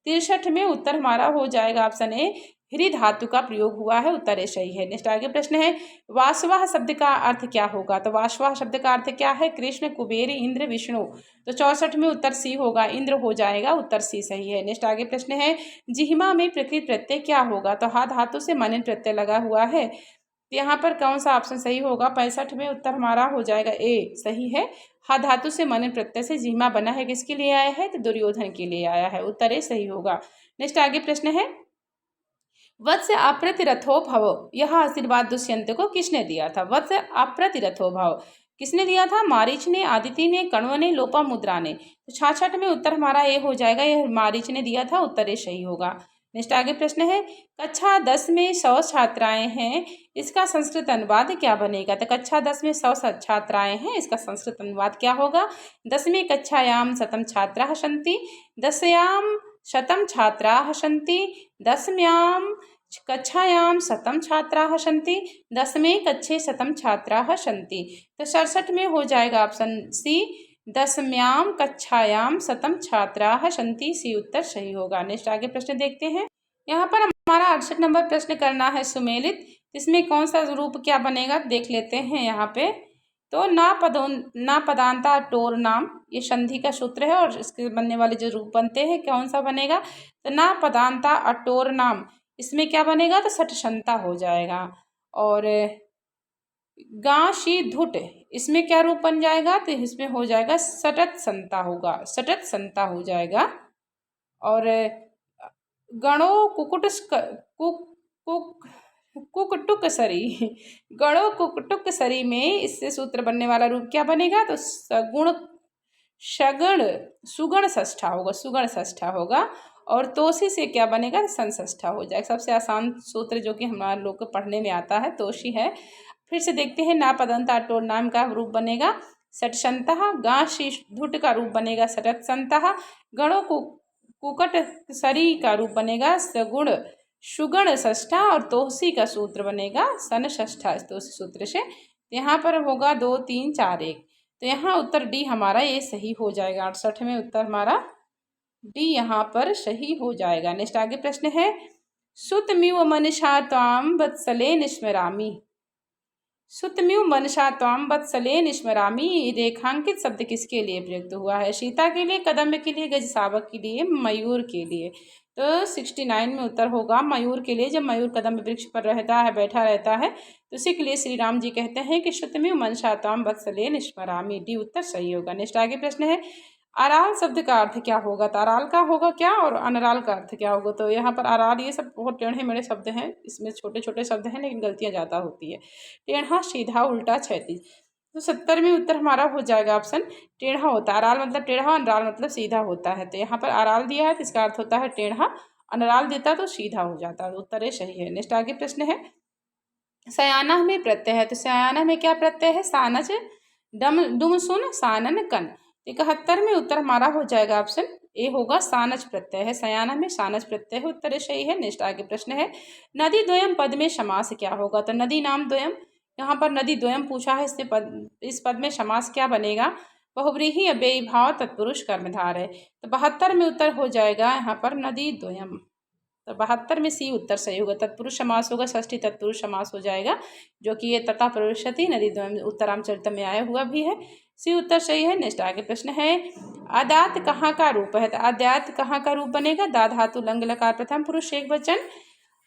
63 में उत्तर हमारा हो जाएगा ऑप्शन ए, ह्री धातु का प्रयोग हुआ है। उत्तर ए सही है। नेक्स्ट आगे प्रश्न है, वासवाह शब्द का अर्थ क्या होगा? तो वासवाह शब्द का अर्थ क्या है? कृष्ण, कुबेर, इंद्र, विष्णु। तो 64 में उत्तर सी होगा, इंद्र हो जाएगा। उत्तर सी सही है। नेक्स्ट आगे प्रश्न है, जिह्मा में प्रकृत प्रत्यय क्या होगा? तो हा धातु से मनन प्रत्यय लगा हुआ है। तो यहाँ पर कौन सा ऑप्शन सही होगा? 65 में उत्तर हमारा हो जाएगा ए सही है। हा धातु से मनन प्रत्यय से जिह्मा बना है, किसके लिए आया है? तो दुर्योधन के लिए आया है। उत्तर ए सही होगा। नेक्स्ट आगे प्रश्न है, वत्स अप्रतिरथो भव, यह आशीर्वाद दुष्यंत को किसने दिया था? वत्स अप्रतिरथो भव किसने दिया था? मारीच ने, आदिति ने, कण्व ने, लोपामुद्रा ने। तो 66 में उत्तर हमारा ए हो जाएगा, यह मारीच ने दिया था। उत्तर ए सही होगा। नेक्स्ट आगे प्रश्न है, कक्षा 10 में 100 छात्राएं हैं, इसका संस्कृत अनुवाद क्या बनेगा? तो कक्षा 10 में 100 छात्राएं हैं, इसका संस्कृत अनुवाद क्या होगा? 10वीं कक्षायाम शतं छात्राः सन्ति, 10यां शतं छात्राः सन्ति, 10व्यां कक्षायां शतं छात्राः सन्ति, 10वें कक्षे शतं छात्राः सन्ति। तो 67 में हो जाएगा ऑप्शन सी, 10व्यां कक्षायां शतं छात्राः सन्ति। सी उत्तर सही होगा। नेक्स्ट आगे प्रश्न देखते हैं। यहाँ पर हमारा 68 नंबर प्रश्न करना है सुमेलित, इसमें कौन सा रूप क्या बनेगा देख लेते हैं। यहाँ पे तो ना पदांता टोर नाम, ये संधि का सूत्र है और इसके बनने वाले जो रूप बनते हैं कौन सा बनेगा? तो ना पदांता अटोर नाम, इसमें क्या बनेगा? तो सठसंता हो जाएगा। और गाशी धुट, इसमें क्या रूप बन जाएगा? तो इसमें हो जाएगा सटत संता होगा, सटत संता हो जाएगा। और गणो कुकुट कुकटुक सरी, गणो कुकटुक सरी में इससे सूत्र बनने वाला रूप क्या बनेगा? तो सगुण सगण सुगण षष्ठा होगा, सुगण षष्ठा होगा। और तोषी से क्या बनेगा? संषष्ठा हो जाएगा। सबसे आसान सूत्र जो कि हमारे लोग को पढ़ने में आता है तोषी है। फिर से देखते हैं, ना पदंता टोर नाम का रूप बनेगा सटसंता, गा शीश धुट का रूप बनेगा सटत्संता, गणों को कुकट सरी का रूप बनेगा सगुण सुगण षष्ठा, और तोषी का सूत्र बनेगा सन षष्ठा। इस तोषी सूत्र से यहाँ पर होगा 2 3 4 1। तो यहाँ उत्तर डी हमारा ये सही हो जाएगा। 68 में उत्तर हमारा डी यहाँ पर सही हो जाएगा। नेक्स्ट आगे प्रश्न है, सुतमिव मनसा त्वाम वत्सले निस्मरामि, सुतमिव मनसा त्वाम वत्सले निस्मरामि रेखांकित शब्द किसके लिए प्रयुक्त हुआ है? सीता के लिए, कदम्ब के लिए, गजसावक के लिए, मयूर के लिए। तो 69 में उत्तर होगा मयूर के लिए। जब मयूर कदम्ब वृक्ष पर रहता है, बैठा रहता है, तो उसी के लिए श्री राम जी कहते हैं कि सुतमिव मनसा त्वाम वत्सले निस्मरामि। डी उत्तर सही होगा। नेक्स्ट आगे प्रश्न है, अराल शब्द का अर्थ क्या होगा? तो अराल का होगा क्या और अनराल का अर्थ क्या होगा? तो यहाँ पर अराल, ये सब बहुत टेढ़े मेढ़े शब्द हैं, इसमें छोटे छोटे शब्द हैं लेकिन गलतियाँ ज़्यादा होती है। टेढ़ा, सीधा, उल्टा, क्षैतिज। तो 70 में उत्तर हमारा हो जाएगा ऑप्शन टेढ़ा होता है। अराल मतलब टेढ़ा, अनराल मतलब सीधा होता है। तो यहाँ पर अराल दिया है तो इसका अर्थ होता है टेढ़ा, अनराल देता तो सीधा हो जाता। उत्तर ये सही है। नेक्स्ट आगे प्रश्न है, सयाना में प्रत्यय है, तो सयाना में क्या प्रत्यय है? सानज, डम, दुम, सुन, सानन, कन। 71 में उत्तर हमारा हो जाएगा ऑप्शन ए होगा, सानज प्रत्यय है। सयाना में सानज प्रत्यय है। उत्तर सही है। नेक्स्ट आगे प्रश्न है, नदी द्वयम पद में समास क्या होगा? तो नदी नाम द्वयम, यहाँ पर नदी द्वयम पूछा है, इस पद में समास क्या बनेगा? बहुव्रीहि अव्ययी भाव तत्पुरुष कर्मधार है। तो 72 में उत्तर हो जाएगा यहाँ पर नदी द्वयम। तो 72 में सी उत्तर सही होगा। तत्पुरुष समास होगा, षष्ठी तत्पुरुष समास हो जाएगा, जो कि ये तथा प्रविशति नदी द्वयम उत्तरामचरित में आया हुआ भी है। सी उत्तर सही है। नेक्स्ट आगे प्रश्न है, आदात कहाँ का रूप है? तो आदात कहाँ का रूप बनेगा? दा धातु लंग लकार प्रथम पुरुष एक वचन,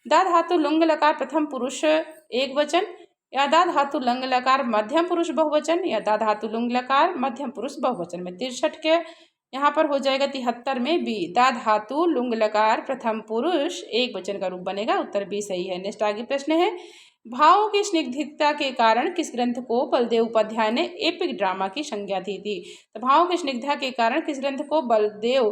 दा धातु लुंग लकार प्रथम पुरुष एक वचन, या दा धातु लंग लकार मध्यम पुरुष बहुवचन, या दा धातु लुंग लकार मध्यम पुरुष बहुवचन में। 63 के यहाँ पर हो जाएगा 73 में बी, दा धातु लुंग लकार प्रथम पुरुष एक वचन का रूप बनेगा। उत्तर बी सही है। नेक्स्ट आगे प्रश्न है, भावों की स्निग्धता के कारण किस ग्रंथ को बलदेव उपाध्याय ने एपिक ड्रामा की संज्ञा दी थी? तो भावों की स्निग्धता के कारण किस ग्रंथ को बलदेव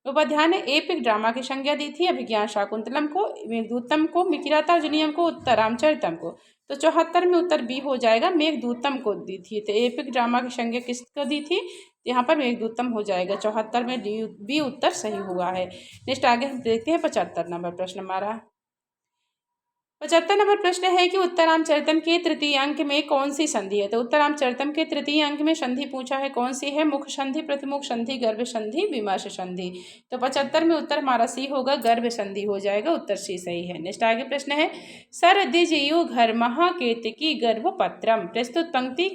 उपाध्याय ने एपिक ड्रामा की संज्ञा दी थी अभिज्ञान शाकुंतलम को, मेघदूतम को, मिथिलार्जुनीयम को, उत्तरामचरितम को। तो 74 में उत्तर बी हो जाएगा, मेघदूतम को दी थी। तो एपिक ड्रामा की संज्ञा किसको दी थी? यहाँ पर मेघदूतम हो जाएगा। 74 में बी उत्तर सही हुआ है। नेक्स्ट आगे हम देखते हैं 75 नंबर प्रश्न हमारा। 75 नंबर प्रश्न है कि उत्तरामचरितम के तृतीय अंक में कौन सी संधि है? तो उत्तरामचरितम के तृतीय अंक में संधि पूछा है, कौन सी है? मुख संधि, प्रतिमुख संधि, गर्भ संधि, विमर्श संधि। तो 75 में उत्तर हमारा सी होगा, गर्भ संधि हो जाएगा। उत्तर सी सही है। नेक्स्ट आगे प्रश्न है, सर दिजयु घर महाकेतकी गर्भपत्रम प्रस्तुत पंक्ति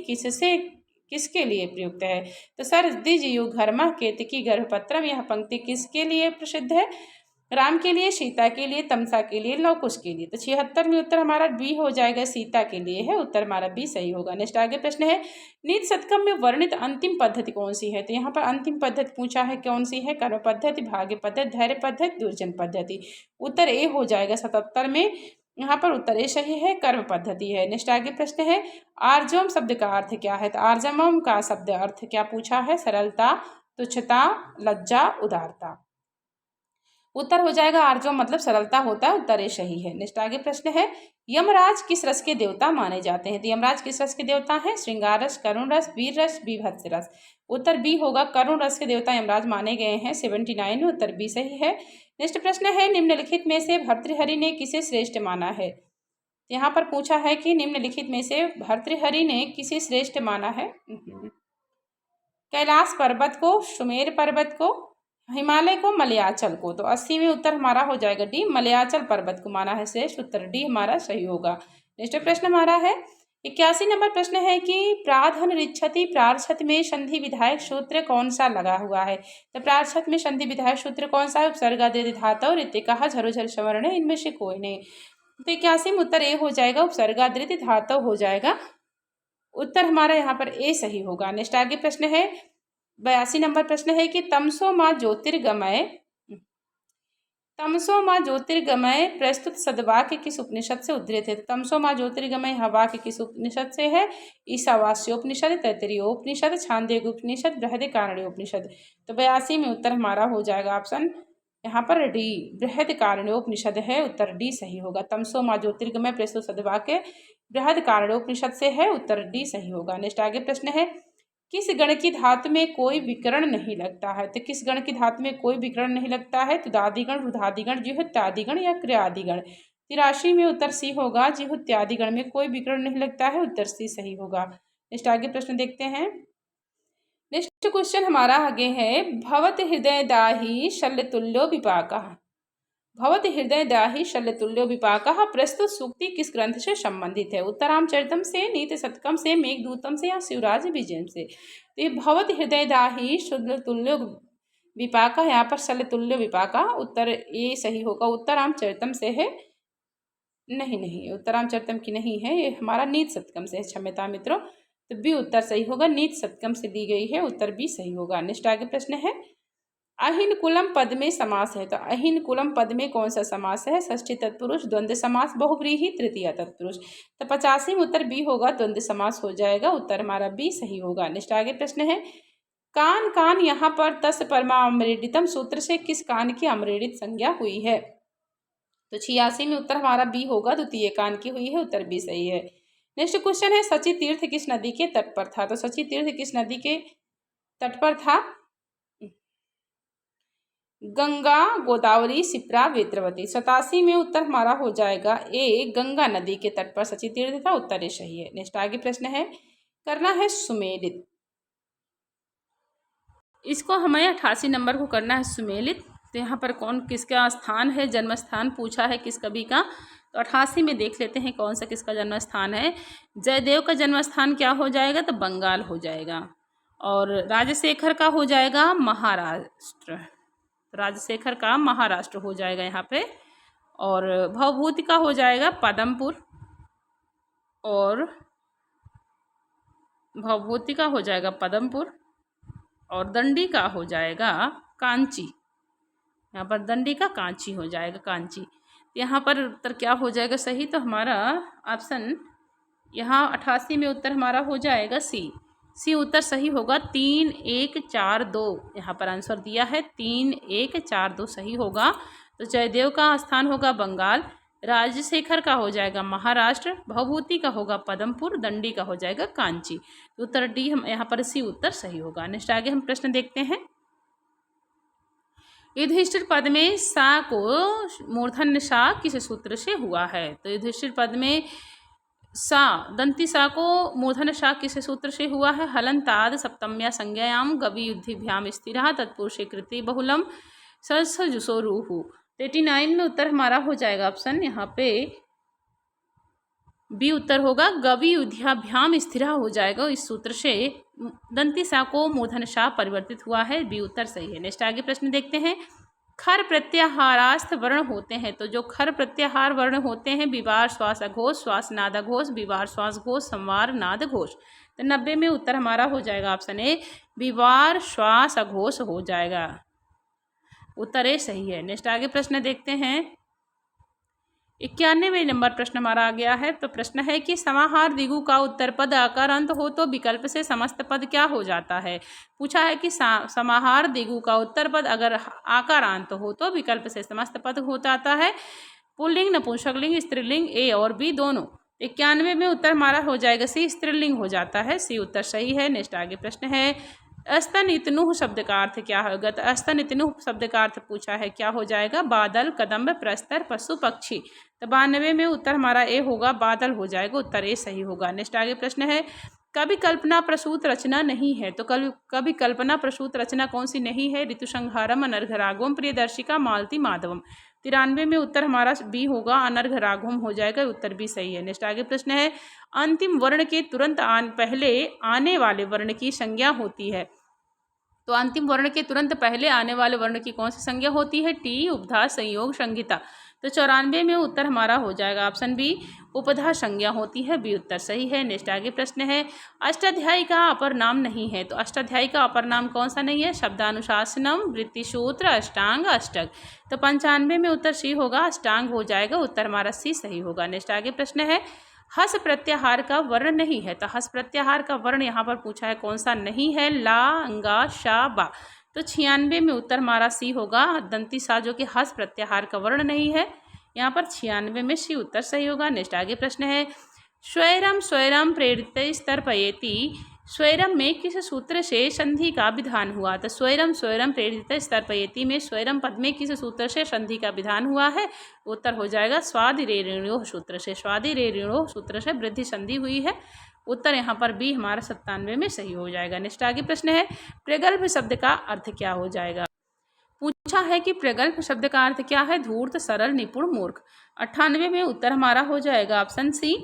किसके लिए प्रयुक्त है? तो सर दिजयु घर महाकेतकी गर्भपत्रम, यह पंक्ति किसके लिए प्रसिद्ध है? राम के लिए, सीता के लिए, तमसा के लिए, लवकुश के लिए। तो 76 में उत्तर हमारा बी हो जाएगा, सीता के लिए है। उत्तर हमारा बी सही होगा। नेक्स्ट आगे प्रश्न है, नीति शतकम में वर्णित अंतिम पद्धति कौन सी है? तो यहाँ पर अंतिम पद्धति पूछा है, कौन सी है? कर्म पद्धति, भाग्य पद्धति, धैर्य पद्धति, दुर्जन पद्धति। उत्तर ए हो जाएगा 77 में। यहाँ पर उत्तर ए सही है, कर्म पद्धति है। नेक्स्ट आगे प्रश्न है, आर्जवम शब्द का अर्थ क्या है? तो आर्जवम का शब्द अर्थ क्या पूछा है? सरलता, तुच्छता, लज्जा, उदारता। उत्तर हो जाएगा आर्जव मतलब सरलता होता है। उत्तर ए सही है। नेक्स्ट आगे प्रश्न है, यमराज किस रस के देवता माने जाते हैं? तो यमराज किस रस के देवता हैं? श्रृंगार रस, करुण रस, वीर रस, बीभत्स रस। उत्तर बी होगा, करुण रस के देवता यमराज माने गए हैं। 79 में उत्तर बी सही है। नेक्स्ट प्रश्न है, निम्नलिखित में से भर्तृहरि ने किसे श्रेष्ठ माना है? यहाँ पर पूछा है कि निम्नलिखित में से भर्तृहरि ने किसे श्रेष्ठ माना है? कैलाश पर्वत को, सुमेर पर्वत को, हिमालय को, मलयाचल को। तो 80 में उत्तर हमारा हो जाएगा डी, मलयाचल पर्वत को माना है श्रेष्ठ। उत्तर डी हमारा सही होगा। नेक्स्ट प्रश्न हमारा है 81 नंबर प्रश्न है कि प्राधन रिच्छति प्रार्छत में संधि विधायक सूत्र कौन सा लगा हुआ है? तो प्रार्छत में संधि विधायक सूत्र कौन सा है? उपसर्गादि धातु, ऋतिका, झरुझर सवर्ण, इनमें से कोई नहीं। तो 81 में उत्तर ए हो जाएगा, उपसर्गादि धातु हो जाएगा। उत्तर हमारा यहाँ पर ए सही होगा। नेक्स्ट आगे प्रश्न है 82 नंबर प्रश्न है कि तमसो माँ ज्योतिर्गमय प्रस्तुत सदवाक्य किस उपनिषद से उद्धृत है? तमसो माँ ज्योतिर्गमय यह वाक्य किस उपनिषद से है? ईशावास्योपनिषद, तैत्तरीयोपनिषद, छांदोग्योपनिषद, बृहदारण्योपनिषद। तो 82 में उत्तर हमारा हो जाएगा ऑप्शन यहाँ पर डी, बृहदारण्योपनिषद है। उत्तर डी सही होगा। तमसो माँ ज्योतिर्गमय प्रस्तुत सदवाक्य बृहदारण्योपनिषद से है। उत्तर डी सही होगा। नेक्स्ट आगे प्रश्न है, किस गण की धातु में कोई विकर्ण नहीं लगता है? तो किस गण की धातु में कोई विकर्ण नहीं लगता है? तो दादिगण, रुधादिगण, जिहुत्यादिगण या क्रियादिगण। 83 में उत्तर सी होगा, जिहुत्यादिगण में कोई विकर्ण नहीं लगता है। उत्तर सी सही होगा। नेक्स्ट आगे प्रश्न देखते हैं। नेक्स्ट क्वेश्चन हमारा आगे है, भवत हृदय दाही शल्यतुल्यो विपाकः। भवत हृदय दाही शल्यतुल्यो विपाकः प्रस्तुत सूक्ति किस ग्रंथ से संबंधित है? उत्तरामचरितम से, नीति शतकम से, मेघदूतम से या शिवराज विजयम से। तो ये भवत हृदय दाही शल्यतुल्यो विपाकः, यहाँ पर शल्यतुल्यो विपाकः उत्तर ए सही होगा। उत्तरामचरितम से है, नहीं उत्तरामचरितम की नहीं है, ये हमारा नीति शतकम से है, क्षम्यता मित्रों। तो बी उत्तर सही होगा, नीति शतकम से दी गई है। उत्तर बी सही होगा। नेक्स्ट आगे प्रश्न है, अहिन कुलम पद में समास है। तो अहिन कुलम पद में कौन सा समास है? षष्ठी तत्पुरुष, द्वंद्व समास, बहुव्रीहि, तृतीया तत्पुरुष। तो 85 में उत्तर बी होगा, द्वंद्व समास हो जाएगा। उत्तर हमारा बी सही होगा। नेक्स्ट आगे प्रश्न है, कान कान यहाँ पर तस् परमा अमृडितम सूत्र से किस कान की अमृडित संज्ञा हुई है? तो 86 में उत्तर हमारा बी होगा, द्वितीय कान की हुई है। उत्तर बी सही है। नेक्स्ट क्वेश्चन है, सची तीर्थ किस नदी के तट पर था? तो सची तीर्थ किस नदी के तट पर था? गंगा, गोदावरी, शिप्रा, वेत्रवती। 87 में उत्तर हमारा हो जाएगा ए, गंगा नदी के तट पर सची तीर्थ था। उत्तर ए सही है। नेक्स्ट आगे प्रश्न है, करना है सुमेलित। इसको हमें 88 नंबर को करना है सुमेलित। तो यहाँ पर कौन किसका स्थान है? जन्म स्थान पूछा है किस कवि का। तो 88 में देख लेते हैं कौन सा किसका जन्म स्थान है। जयदेव का जन्म स्थान क्या हो जाएगा? तो बंगाल हो जाएगा। और राजशेखर का हो जाएगा महाराष्ट्र। राजशेखर का महाराष्ट्र हो जाएगा यहाँ पे। और भवभूति का हो जाएगा पदमपुर, और भवभूति का हो जाएगा पदमपुर, और दंडी का हो जाएगा कांची। यहाँ पर दंडी का कांची हो जाएगा, कांची। यहाँ पर उत्तर क्या हो जाएगा सही? तो हमारा ऑप्शन यहाँ 88 में उत्तर हमारा हो जाएगा सी, सी उत्तर सही होगा 3 1 4 2। यहाँ पर आंसर दिया है 3 1 4 2 सही होगा। तो जयदेव का स्थान होगा बंगाल, राजशेखर का हो जाएगा महाराष्ट्र, भवभूति का होगा पदमपुर, दंडी का हो जाएगा कांची। तो उत्तर डी हम यहाँ पर सी उत्तर सही होगा। नेक्स्ट आगे हम प्रश्न देखते हैं। युधिष्ठिर पद में सा को मूर्धन्य सा किस सूत्र से हुआ है? तो युधिष्ठिर पद में सा दंती सा को मूर्धन्य सा किस सूत्र से हुआ है? हलंताद सप्तम्या संज्ञायाम गवि युद्धिभ्याम स्थिरा तत्पुरुषे कृति बहुलम सजुसो रूहु। 89 में उत्तर हमारा हो जाएगा ऑप्शन यहाँ पे बी उत्तर होगा गवि युद्धाभ्याम स्थिरा हो जाएगा। इस सूत्र से दंती सा को मूर्धन्य सा परिवर्तित हुआ है, बी उत्तर सही है। नेक्स्ट आगे प्रश्न देखते हैं। खर प्रत्याहारास्थ वर्ण होते हैं, तो जो खर प्रत्याहार वर्ण होते हैं विवार श्वास अघोष, श्वास नाद अघोष, विवार श्वास घोष, संवार नाद घोष। तो 90 में उत्तर हमारा हो जाएगा ऑप्शन ए विवार श्वास अघोष हो जाएगा, उत्तर ए सही है। नेक्स्ट आगे प्रश्न देखते हैं। 91वें नंबर प्रश्न हमारा आ गया है। तो प्रश्न है कि समाहार दिगु का उत्तर पद आकार अंत हो तो विकल्प से समस्त पद क्या हो जाता है? पूछा है कि समाहार दिगु का उत्तर पद अगर आकारांत हो तो विकल्प से समस्त पद हो जाता है। पुल्लिंग, नपुंसकलिंग, स्त्रीलिंग ए और बी दोनों। 91 में उत्तर हमारा हो जाएगा सी स्त्रीलिंग हो जाता है, सी उत्तर सही है। नेक्स्ट आगे प्रश्न है। अस्तन इतनुह शब्द का अर्थ क्या होगा? तो अस्तन इतनुह शब्द का अर्थ पूछा है, क्या हो जाएगा? बादल, कदम्ब, प्रस्तर, पशु, पक्षी। तो 92 में उत्तर हमारा ए होगा, बादल हो जाएगा, उत्तर ए सही होगा। नेक्स्ट आगे प्रश्न है। कवि कल्पना प्रसूत रचना नहीं है, तो कवि कल्पना प्रसूत रचना कौन सी नहीं है? ऋतुसंहारम, अनर्घ राघवम, प्रियदर्शिका, मालती माधवम। 93 में उत्तर हमारा बी होगा, अनर्घ राघवम हो जाएगा, उत्तर भी सही है। नेक्स्ट आगे प्रश्न है। अंतिम वर्ण के तुरंत पहले आने वाले वर्ण की संज्ञा होती है, तो अंतिम वर्ण के तुरंत पहले आने वाले वर्ण की कौन सी संज्ञा होती है? टी, उपधा, संयोग, संहिता। तो 94 में उत्तर हमारा हो जाएगा ऑप्शन बी उपधा संज्ञा होती है, बी उत्तर सही है। नेक्स्ट आगे प्रश्न है। अष्टाध्यायी का अपर नाम नहीं है, तो अष्टाध्यायी का अपर नाम कौन सा नहीं है? शब्दानुशासनम, वृत्तिसूत्र, अष्टांग, अष्टक। तो 95 में उत्तर सी होगा, अष्टांग हो जाएगा, उत्तर हमारा सी सही होगा। नेक्स्ट आगे प्रश्न है। हस प्रत्याहार का वर्ण नहीं है, तो हस प्रत्याहार का वर्ण यहाँ पर पूछा है कौन सा नहीं है? ला, अंगा, शा, बा। तो 96 में उत्तर हमारा सी होगा, दंती सा जो कि हस प्रत्याहार का वर्ण नहीं है, यहाँ पर 96 में सी उत्तर सही होगा। नेक्स्ट आगे प्रश्न है। स्वैरम स्वैरम प्रेरित स्तर्पयेति, स्वैरम में किस सूत्र से संधि का विधान हुआ? तो स्वैरम स्वैरम प्रेरित स्तर्पयेति में स्वैरम पद में किस सूत्र से संधि का विधान हुआ है? उत्तर हो जाएगा स्वादि रे ऋणोह सूत्र से, स्वादि रे ऋणोह सूत्र से वृद्धि संधि हुई है, उत्तर यहाँ पर बी हमारा 97 में सही हो जाएगा। नेक्स्ट आगे प्रश्न है। प्रगल्भ शब्द का अर्थ क्या हो जाएगा? पूछा है कि प्रगल्भ शब्द का अर्थ क्या है? धूर्त, सरल, निपुण, मूर्ख। 98 में उत्तर हमारा हो जाएगा ऑप्शन सी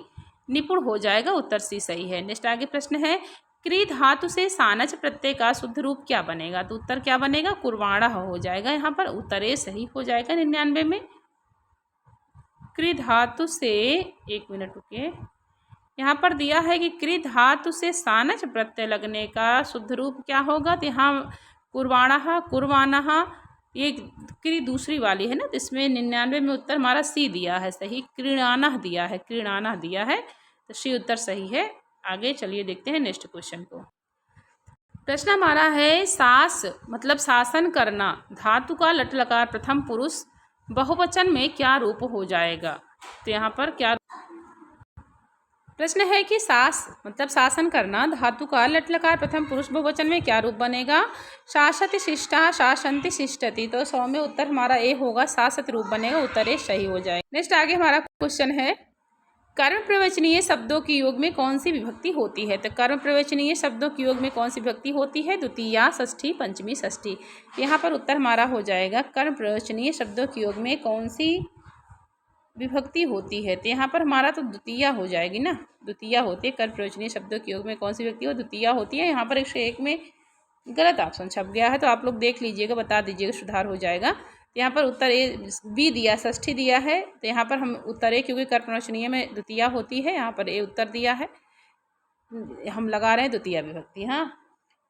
निपुण हो जाएगा, उत्तर सी सही है। नेक्स्ट आगे प्रश्न है। क्री धातु से सानच प्रत्यय का शुद्ध रूप क्या बनेगा? तो उत्तर क्या बनेगा? कुर्वाणा हो जाएगा, यहाँ पर उत्तर ए सही हो जाएगा। 99 में क्री धातु से, एक मिनट रुकिए, यहाँ पर दिया है कि क्री धातु से सानच प्रत्यय लगने का शुद्ध रूप क्या होगा? तो यहाँ कुर्वाणा, कुर्वाणा, ये क्री दूसरी वाली है ना, तो इसमें 99 में उत्तर हमारा सी दिया है सही, क्रीणाना दिया है, क्रीणाना दिया है, तो सी उत्तर सही है। आगे चलिए देखते हैं नेक्स्ट क्वेश्चन को। प्रश्न हमारा है। सास मतलब शासन करना धातु का लट लकार प्रथम पुरुष बहुवचन में क्या रूप हो जाएगा? तो यहाँ पर क्या प्रश्न है कि सास मतलब शासन करना धातु का लट लकार प्रथम पुरुष बहुवचन में क्या रूप बनेगा? शासति शिष्टा, शासंति शिष्टति। तो 100 में उत्तर हमारा ए होगा, शासत रूप बनेगा, उत्तर ए सही हो जाएगा। नेक्स्ट आगे हमारा क्वेश्चन है। कर्म प्रवचनीय शब्दों के योग में कौन सी विभक्ति होती है? तो कर्म प्रवचनीय शब्दों के योग में कौन सी विभक्ति होती है? द्वितीया, षष्ठी, पंचमी, षष्ठी। यहाँ पर उत्तर हमारा हो जाएगा कर्म प्रवचनीय शब्दों के योग में कौन सी विभक्ति होती है? तो यहाँ पर हमारा तो द्वितीया हो जाएगी ना, द्वितीया होती है। कर्म प्रवचनीय शब्दों के योग में कौन सी विभक्ति हो? द्वितीया होती है। यहाँ पर 101 में गलत ऑप्शन छप गया है, तो आप लोग देख लीजिएगा, बता दीजिएगा, सुधार हो जाएगा। तो यहाँ पर उत्तर ए बी दिया, षष्ठी दिया है, तो यहाँ पर हम उत्तर ए क्योंकि कर्म प्रवचनीय में द्वितीया होती है, यहाँ पर ए उत्तर दिया है, हम लगा रहे हैं द्वितीया विभक्ति। हाँ,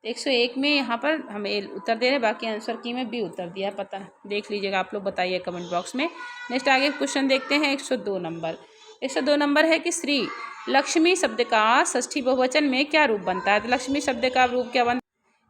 101 में यहाँ पर हम ए उत्तर दे रहे हैं, बाकी आंसर की में बी उत्तर दिया है, पता देख लीजिएगा आप लोग, बताइए कमेंट बॉक्स में। नेक्स्ट आगे क्वेश्चन देखते हैं 102 नंबर। 102 नंबर है कि श्री लक्ष्मी शब्द का षष्ठी बहुवचन में क्या रूप बनता है? तो लक्ष्मी शब्द का रूप क्या बनता है?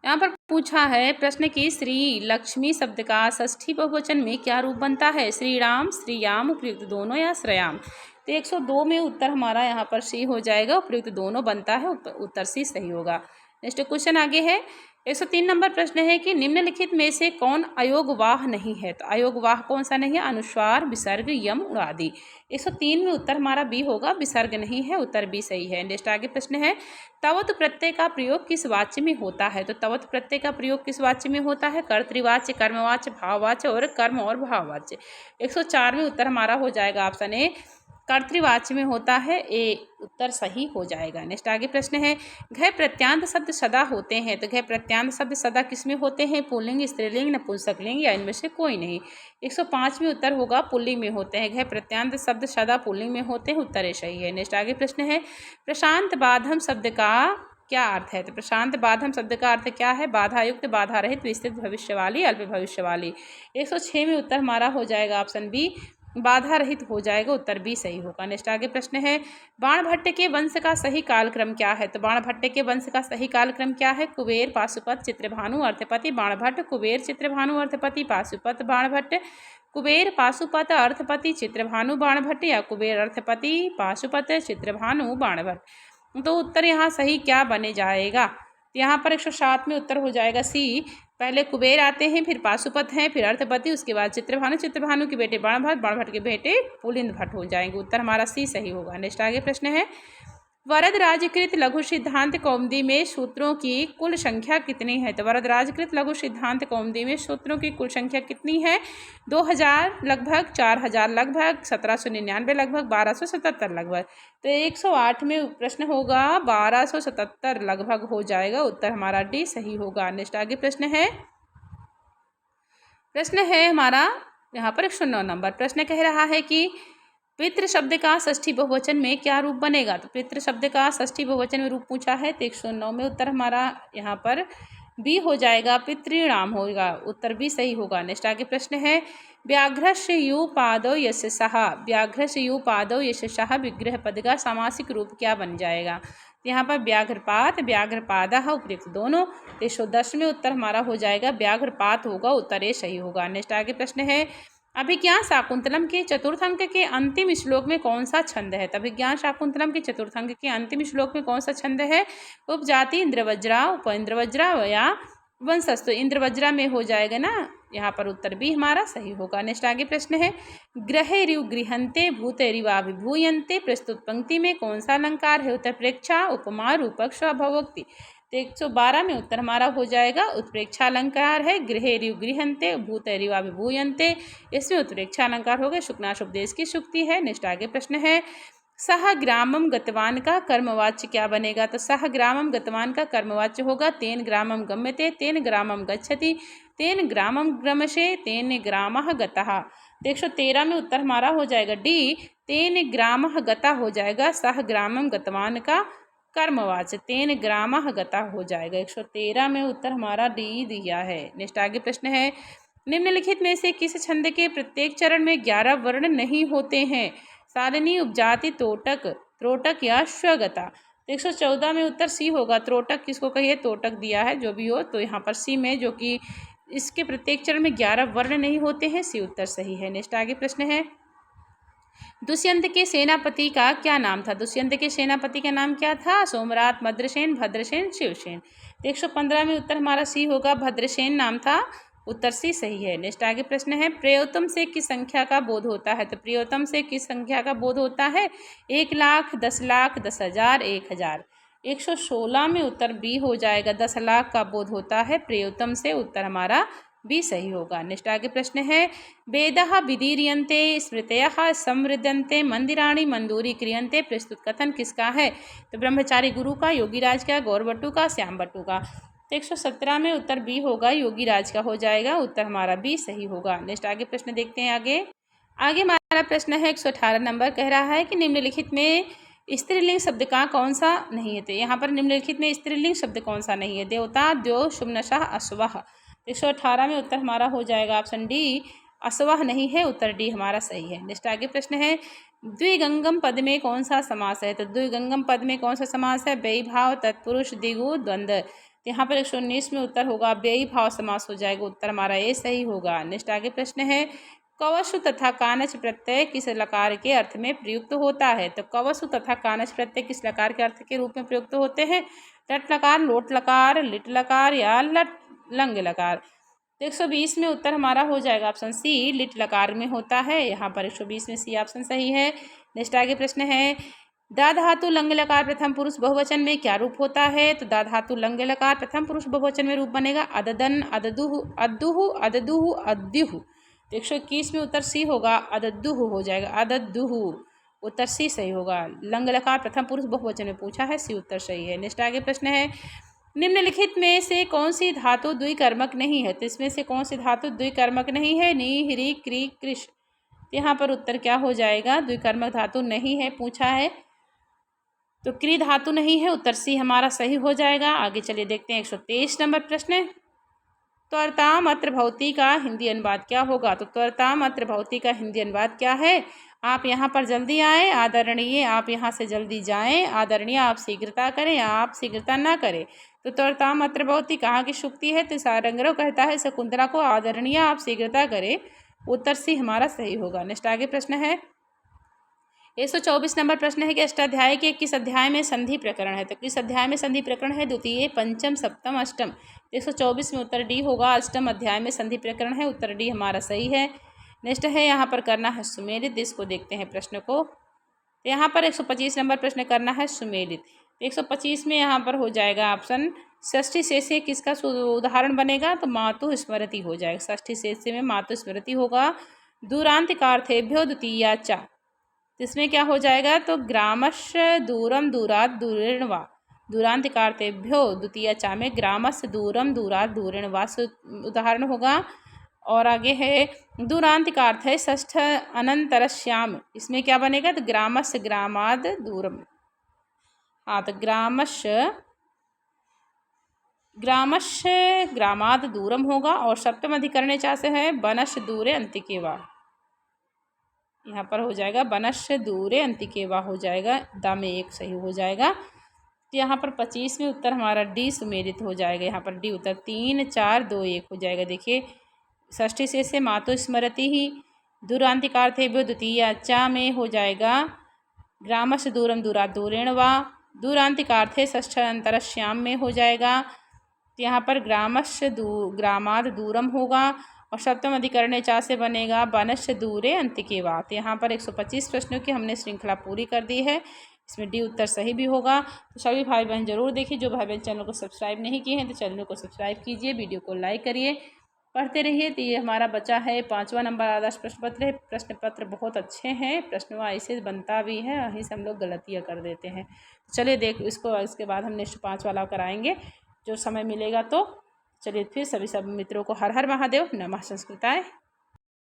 यहाँ पर पूछा है प्रश्न की श्री लक्ष्मी शब्द का षष्ठी बहुवचन में क्या रूप बनता है? श्री राम, श्रीयाम, उपयुक्त दोनों या श्रयाम। तो 102 में उत्तर हमारा यहाँ पर सी हो जाएगा, उपयुक्त दोनों बनता है, उत्तर सी सही होगा। नेक्स्ट क्वेश्चन आगे है। 103 नंबर प्रश्न है कि निम्नलिखित में से कौन अयोगवाह नहीं है? तो अयोगवाह कौन सा नहीं है? अनुस्वार, विसर्ग, यम, उड़ादि। 103 में उत्तर हमारा बी होगा, विसर्ग नहीं है, उत्तर बी सही है। नेक्स्ट आगे प्रश्न है तवत प्रत्यय का प्रयोग किस वाच्य में होता है? तो तवत प्रत्यय का प्रयोग किस वाच्य में होता है? कर्तृवाच्य, कर्मवाच्य, भाववाच्य और कर्म और भाववाच्य। 104 में उत्तर हमारा हो जाएगा ऑप्शन ए, कर्तृवाच्य में होता है, ए उत्तर सही हो जाएगा। नेक्स्ट आगे प्रश्न है घ प्रत्यांत शब्द सदा होते हैं। तो घ प्रत्यांत शब्द सदा किस में होते हैं? पुल्लिंग, स्त्रीलिंग, नपुंसकलिंग या इनमें से कोई नहीं। 105 में उत्तर होगा पुल्लिंग में होते हैं। घ प्रत्यांत शब्द सदा पुल्लिंग में होते हैं, उत्तर सही है। नेक्स्ट आगे प्रश्न है प्रशांत बाधम शब्द का क्या अर्थ है? तो प्रशांत बाधम शब्द का अर्थ क्या है? बाधा युक्त, बाधा रहित, विस्तृत भविष्य वाली, अल्प भविष्य वाली। 106 में उत्तर हमारा हो जाएगा ऑप्शन बी, बाधा रहित हो जाएगा, उत्तर बी सही होगा। नेक्स्ट आगे प्रश्न है बाणभट्ट के वंश का सही कालक्रम क्या है? तो बाणभट्ट के वंश का सही कालक्रम क्या है? कुबेर, पाशुपत, चित्रभानु, अर्थपति, बाणभट्ट। कुबेर, चित्रभानु, अर्थपति, पाशुपत, बाणभट्ट। कुबेर, पाशुपत, अर्थपति, चित्रभानु, बाणभट्ट या कुबेर, अर्थपति, पाशुपत, चित्रभानु, बाणभट्ट। तो उत्तर यहाँ सही क्या बने जाएगा? तो यहाँ पर 107 में उत्तर हो जाएगा सी, पहले कुबेर आते हैं, फिर पाशुपत हैं, फिर अर्थपति, उसके बाद चित्रभानु, चित्रभानु के बेटे बाणभट्ट, बाणभट्ट के बेटे पुलिंद भट्ट हो जाएंगे, उत्तर हमारा सी सही होगा। नेक्स्ट आगे प्रश्न है वरदराजकृत लघु सिद्धांत कौमुदी में सूत्रों की कुल संख्या कितनी है? तो वरदराजकृत लघु सिद्धांत कौमुदी में सूत्रों की कुल संख्या कितनी है? 2000 लगभग, 4000 लगभग, 1799 लगभग, 1277 लगभग। तो 108 में प्रश्न होगा 1277 लगभग हो जाएगा, उत्तर हमारा डी सही होगा। नेक्स्ट आगे प्रश्न है हमारा यहाँ पर 109 नंबर प्रश्न कह रहा है कि पितृ शब्द का षष्ठी बहुवचन में क्या रूप बनेगा? तो पितृ शब्द का षष्ठी बहुवचन में रूप पूछा है, तो 109 में उत्तर हमारा यहाँ पर बी हो जाएगा, पितृणाम होगा, उत्तर बी सही होगा। नेक्स्ट आगे प्रश्न है व्याघ्रस्य यु पादौ यस्य सः, व्याघ्रस्य यु पादौ यस्य सः विग्रह पद का सामासिक रूप क्या बन जाएगा? तो यहाँ पर व्याघ्रपात, व्याघ्रपादः, उपयुक्त दोनों। 110 में उत्तर हमारा हो जाएगा व्याघ्रपात होगा, उत्तर ए सही होगा। नेक्स्ट आगे प्रश्न है अभिज्ञान शाकुंतलम के चतुर्थ अंक के अंतिम श्लोक में कौन सा छंद है? तो अभिज्ञान शाकुंतलम के चतुर्थ अंक के अंतिम श्लोक में कौन सा छंद है? उपजाति, इंद्रवज्रा, उपइंद्रवज्रा या वंशस्तु। इंद्रवज्रा में हो जाएगा ना, यहाँ पर उत्तर भी हमारा सही होगा। नेक्स्ट आगे प्रश्न है ग्रहेरिव गृहंते भूतेरिवा विभूयन्ते, प्रस्तुत पंक्ति में कौन सा अलंकार है? उत्तरप्रेक्षा, उपमा, रूपक, स्वभवोक्ति। तो 112 में उत्तर हमारा हो जाएगा उत्प्रेक्षा अलंकार है, गृहेरिव गृहंते, भूतेरिवा विभूयन्ते, इसमें उत्प्रेक्षा अलंकार हो गए, शुक्नाश उपदेश की शुक्ति है। नेक्स्ट आगे प्रश्न है सह ग्रामम गतवान का कर्मवाच्य क्या बनेगा? तो सह ग्रामम गतवान का कर्मवाच्य होगा तेन ग्रामम गम्यते, तेन ग्रामम गच्छति, तेन ग्रामम ग्रमशे, तेन ग्रामः गतः। तो 113 में उत्तर हमारा हो जाएगा डी, तेन ग्रामः गता हो जाएगा, सह ग्रामम गतवान का कर्मवाच्य, तेन ग्रामः गता हो जाएगा। 113 में उत्तर हमारा डी दिया है। नेक्स्ट आगे प्रश्न है निम्नलिखित में से किस छंद के प्रत्येक चरण में 11 वर्ण नहीं होते हैं? सालिनी, उपजाति, तोटक, त्रोटक या स्वगता। 114 में उत्तर सी होगा, त्रोटक किसको कहिए? तोटक दिया है, जो भी हो। तो यहाँ पर सी में जो कि इसके प्रत्येक चरण में 11 वर्ण नहीं होते हैं, सी उत्तर सही है। नेक्स्ट आगे प्रश्न है दुष्यंत के सेनापति का क्या नाम था? दुष्यंत के सेनापति का नाम क्या था? सोमरात, मद्रसेन, भद्रसेन, शिवसेन। 115 में उत्तर हमारा सी होगा, भद्रसेन नाम था, उत्तर सी सही है। नेक्स्ट आगे प्रश्न है प्रियोतम से किस संख्या का बोध होता है? तो प्रियोतम से किस संख्या का बोध होता है? 1 लाख, 10 लाख, 10,000, 1,000। 116 में उत्तर बी हो जाएगा, 10 लाख का बोध होता है प्रियोतम से, उत्तर हमारा बी सही होगा। नेक्स्ट आगे प्रश्न है वेदः विदीर्यन्ते, स्मृतयः समृद्धन्ते, मंदिराणि मंदूरी क्रियन्ते, प्रस्तुत कथन किसका है? तो ब्रह्मचारी गुरु का, योगीराज का, गौरभट्टू का, श्याम भट्टू का। तो 117 में उत्तर बी होगा, योगीराज का हो जाएगा, उत्तर हमारा बी सही होगा। नेक्स्ट आगे प्रश्न देखते हैं आगे हमारा प्रश्न है 118 नंबर कह रहा है कि निम्नलिखित में स्त्रीलिंग शब्द का कौन सा नहीं है? तो यहाँ पर निम्नलिखित में स्त्रीलिंग शब्द कौन सा नहीं है? देवता, द्यो, शुम्नशः, अश्वः। 118 में उत्तर हमारा हो जाएगा ऑप्शन डी, अश्वः नहीं है, उत्तर डी हमारा सही है। नेक्स्ट आगे प्रश्न है द्विगंगम पद में कौन सा समास है? तो द्विगंगम पद में कौन सा समास है? व्ययी भाव, तत्पुरुष, द्विगु, द्वंद्व। तो यहाँ पर 119 में उत्तर होगा व्ययी भाव समास हो जाएगा। उत्तर हमारा ये सही होगा। नेक्स्ट आगे प्रश्न है, कवसु तथा कानच प्रत्यय किस लकार के अर्थ में प्रयुक्त होता है? तो कवसु तथा कानच प्रत्यय किस लकार के अर्थ के रूप में प्रयुक्त होते हैं? लट लकार, लोट लकार, लिट लकार या लट लंग लकार। तो 120 में उत्तर हमारा हो जाएगा ऑप्शन सी, लिट लकार में होता है। यहाँ पर 120 में सी ऑप्शन सही है। नेक्स्ट आगे प्रश्न है, दा धातु लंग लकार प्रथम पुरुष बहुवचन में क्या रूप होता है? तो दा धातु लंग लकार प्रथम पुरुष बहुवचन में रूप बनेगा अददन, अददुहु, अद्दुहु, अददुहु, अद्युहु। तो 121 में उत्तर सी होगा, अदद्दुहु हो जाएगा, अदद्दुहु। उत्तर सी सही होगा। लंग लकार प्रथम पुरुष बहुवचन में पूछा है, सी उत्तर सही है। नेक्स्ट आगे प्रश्न है, निम्नलिखित में से कौन सी धातु द्विकर्मक नहीं है? तो इसमें से कौन सी धातु द्विकर्मक नहीं है? नी, ह्री, क्री, कृष। यहाँ पर उत्तर क्या हो जाएगा? द्विकर्मक धातु नहीं है पूछा है, तो क्री धातु नहीं है। उत्तर सी हमारा सही हो जाएगा। आगे चलिए देखते हैं 123 नंबर प्रश्न। त्वरताम अत्र भवती का हिंदी अनुवाद क्या होगा? तो त्वरताम अत्र भवती का हिंदी अनुवाद क्या है? आप यहाँ पर जल्दी आए, आदरणीय आप यहाँ से जल्दी जाएं, आदरणीय आप शीघ्रता करें, आप शीघ्रता ना करें। तो त्वरताम अत्र भवती कहाँ की शुक्ति है? तो सारंगरों कहता है शकुंतला को, आदरणीय आप शीघ्रता करें। उत्तर सी हमारा सही होगा। नेक्स्ट आगे प्रश्न है, 124 नंबर प्रश्न है कि अष्टाध्याय के किस अध्याय में संधि प्रकरण है? तो किस अध्याय में संधि प्रकरण है? द्वितीय, पंचम, सप्तम, अष्टम। 124 में उत्तर डी होगा, अष्टम अध्याय में संधि प्रकरण है। उत्तर डी हमारा सही है। नेक्स्ट है, यहाँ पर करना है सुमेलित। इसको देखते हैं प्रश्न को। तो यहाँ पर 125 नंबर प्रश्न करना है सुमेलित। 125 में यहाँ पर हो जाएगा ऑप्शन षष्ठी शेषे किसका उदाहरण बनेगा? तो मातु स्मृति हो जाएगा। षष्ठी शेषे में मातु स्मृति होगा। दूरांतिकार्थेभ्यो द्वितीया चा, इसमें क्या हो जाएगा? तो ग्रामस्य दूरम दूरात दूरेण वा, दूरांतिकार्थेभ्यो द्वितीय चा में ग्रामस्य दूरम दूरात दूरेण वा से उदाहरण होगा। और आगे है दूरांतिकार्थ है षष्ठ अनंतरश्याम, इसमें क्या बनेगा? तो ग्रामस्य ग्रामाद दूरम। हाँ, तो ग्रामस्य ग्रामाद दूरम होगा। और सप्तम अधिकरणे चा से है बनस्य दूरे अंतिके वा, यहाँ पर हो जाएगा बनस्य दूरे अंतिके वा हो जाएगा। दा में एक सही हो जाएगा। तो यहाँ पर 25 में उत्तर हमारा डी सुमेलित हो जाएगा। यहाँ पर डी उत्तर 3, 4, 2, 1 हो जाएगा। देखिए षष्ठी से मातु स्मृति ही, दूरांतिकार्थेभ्यो द्वितीया चा में हो जाएगा ग्रामस्य दूरम दूरात दूरेण वा, दूरांतिकार्थे षष्ठ अंतरश्याम में हो जाएगा। तो यहाँ पर ग्रामस्य ग्रामाद दूरम होगा। और सप्तम अधिकरणे चा से बनेगा बनस्य दूरे अंतिके वा। तो यहाँ पर 125 प्रश्नों की हमने श्रृंखला पूरी कर दी है। इसमें डी उत्तर सही भी होगा। तो सभी भाई बहन जरूर देखिए। जो भाई बहन चैनल को सब्सक्राइब नहीं किए हैं तो चैनल को सब्सक्राइब कीजिए, वीडियो को लाइक करिए, पढ़ते रहिए। तो ये हमारा बचा है 5वां नंबर आदर्श प्रश्न पत्र है। प्रश्न पत्र बहुत अच्छे हैं, प्रश्न ऐसे बनता भी है, वहीं से हम लोग गलतियाँ कर देते हैं। चलिए देख इसको, इसके बाद हम नेक्स्ट 5 वाला कराएंगे जो समय मिलेगा। तो चलिए फिर सभी सब मित्रों को हर हर महादेव, नमः संस्कृताय।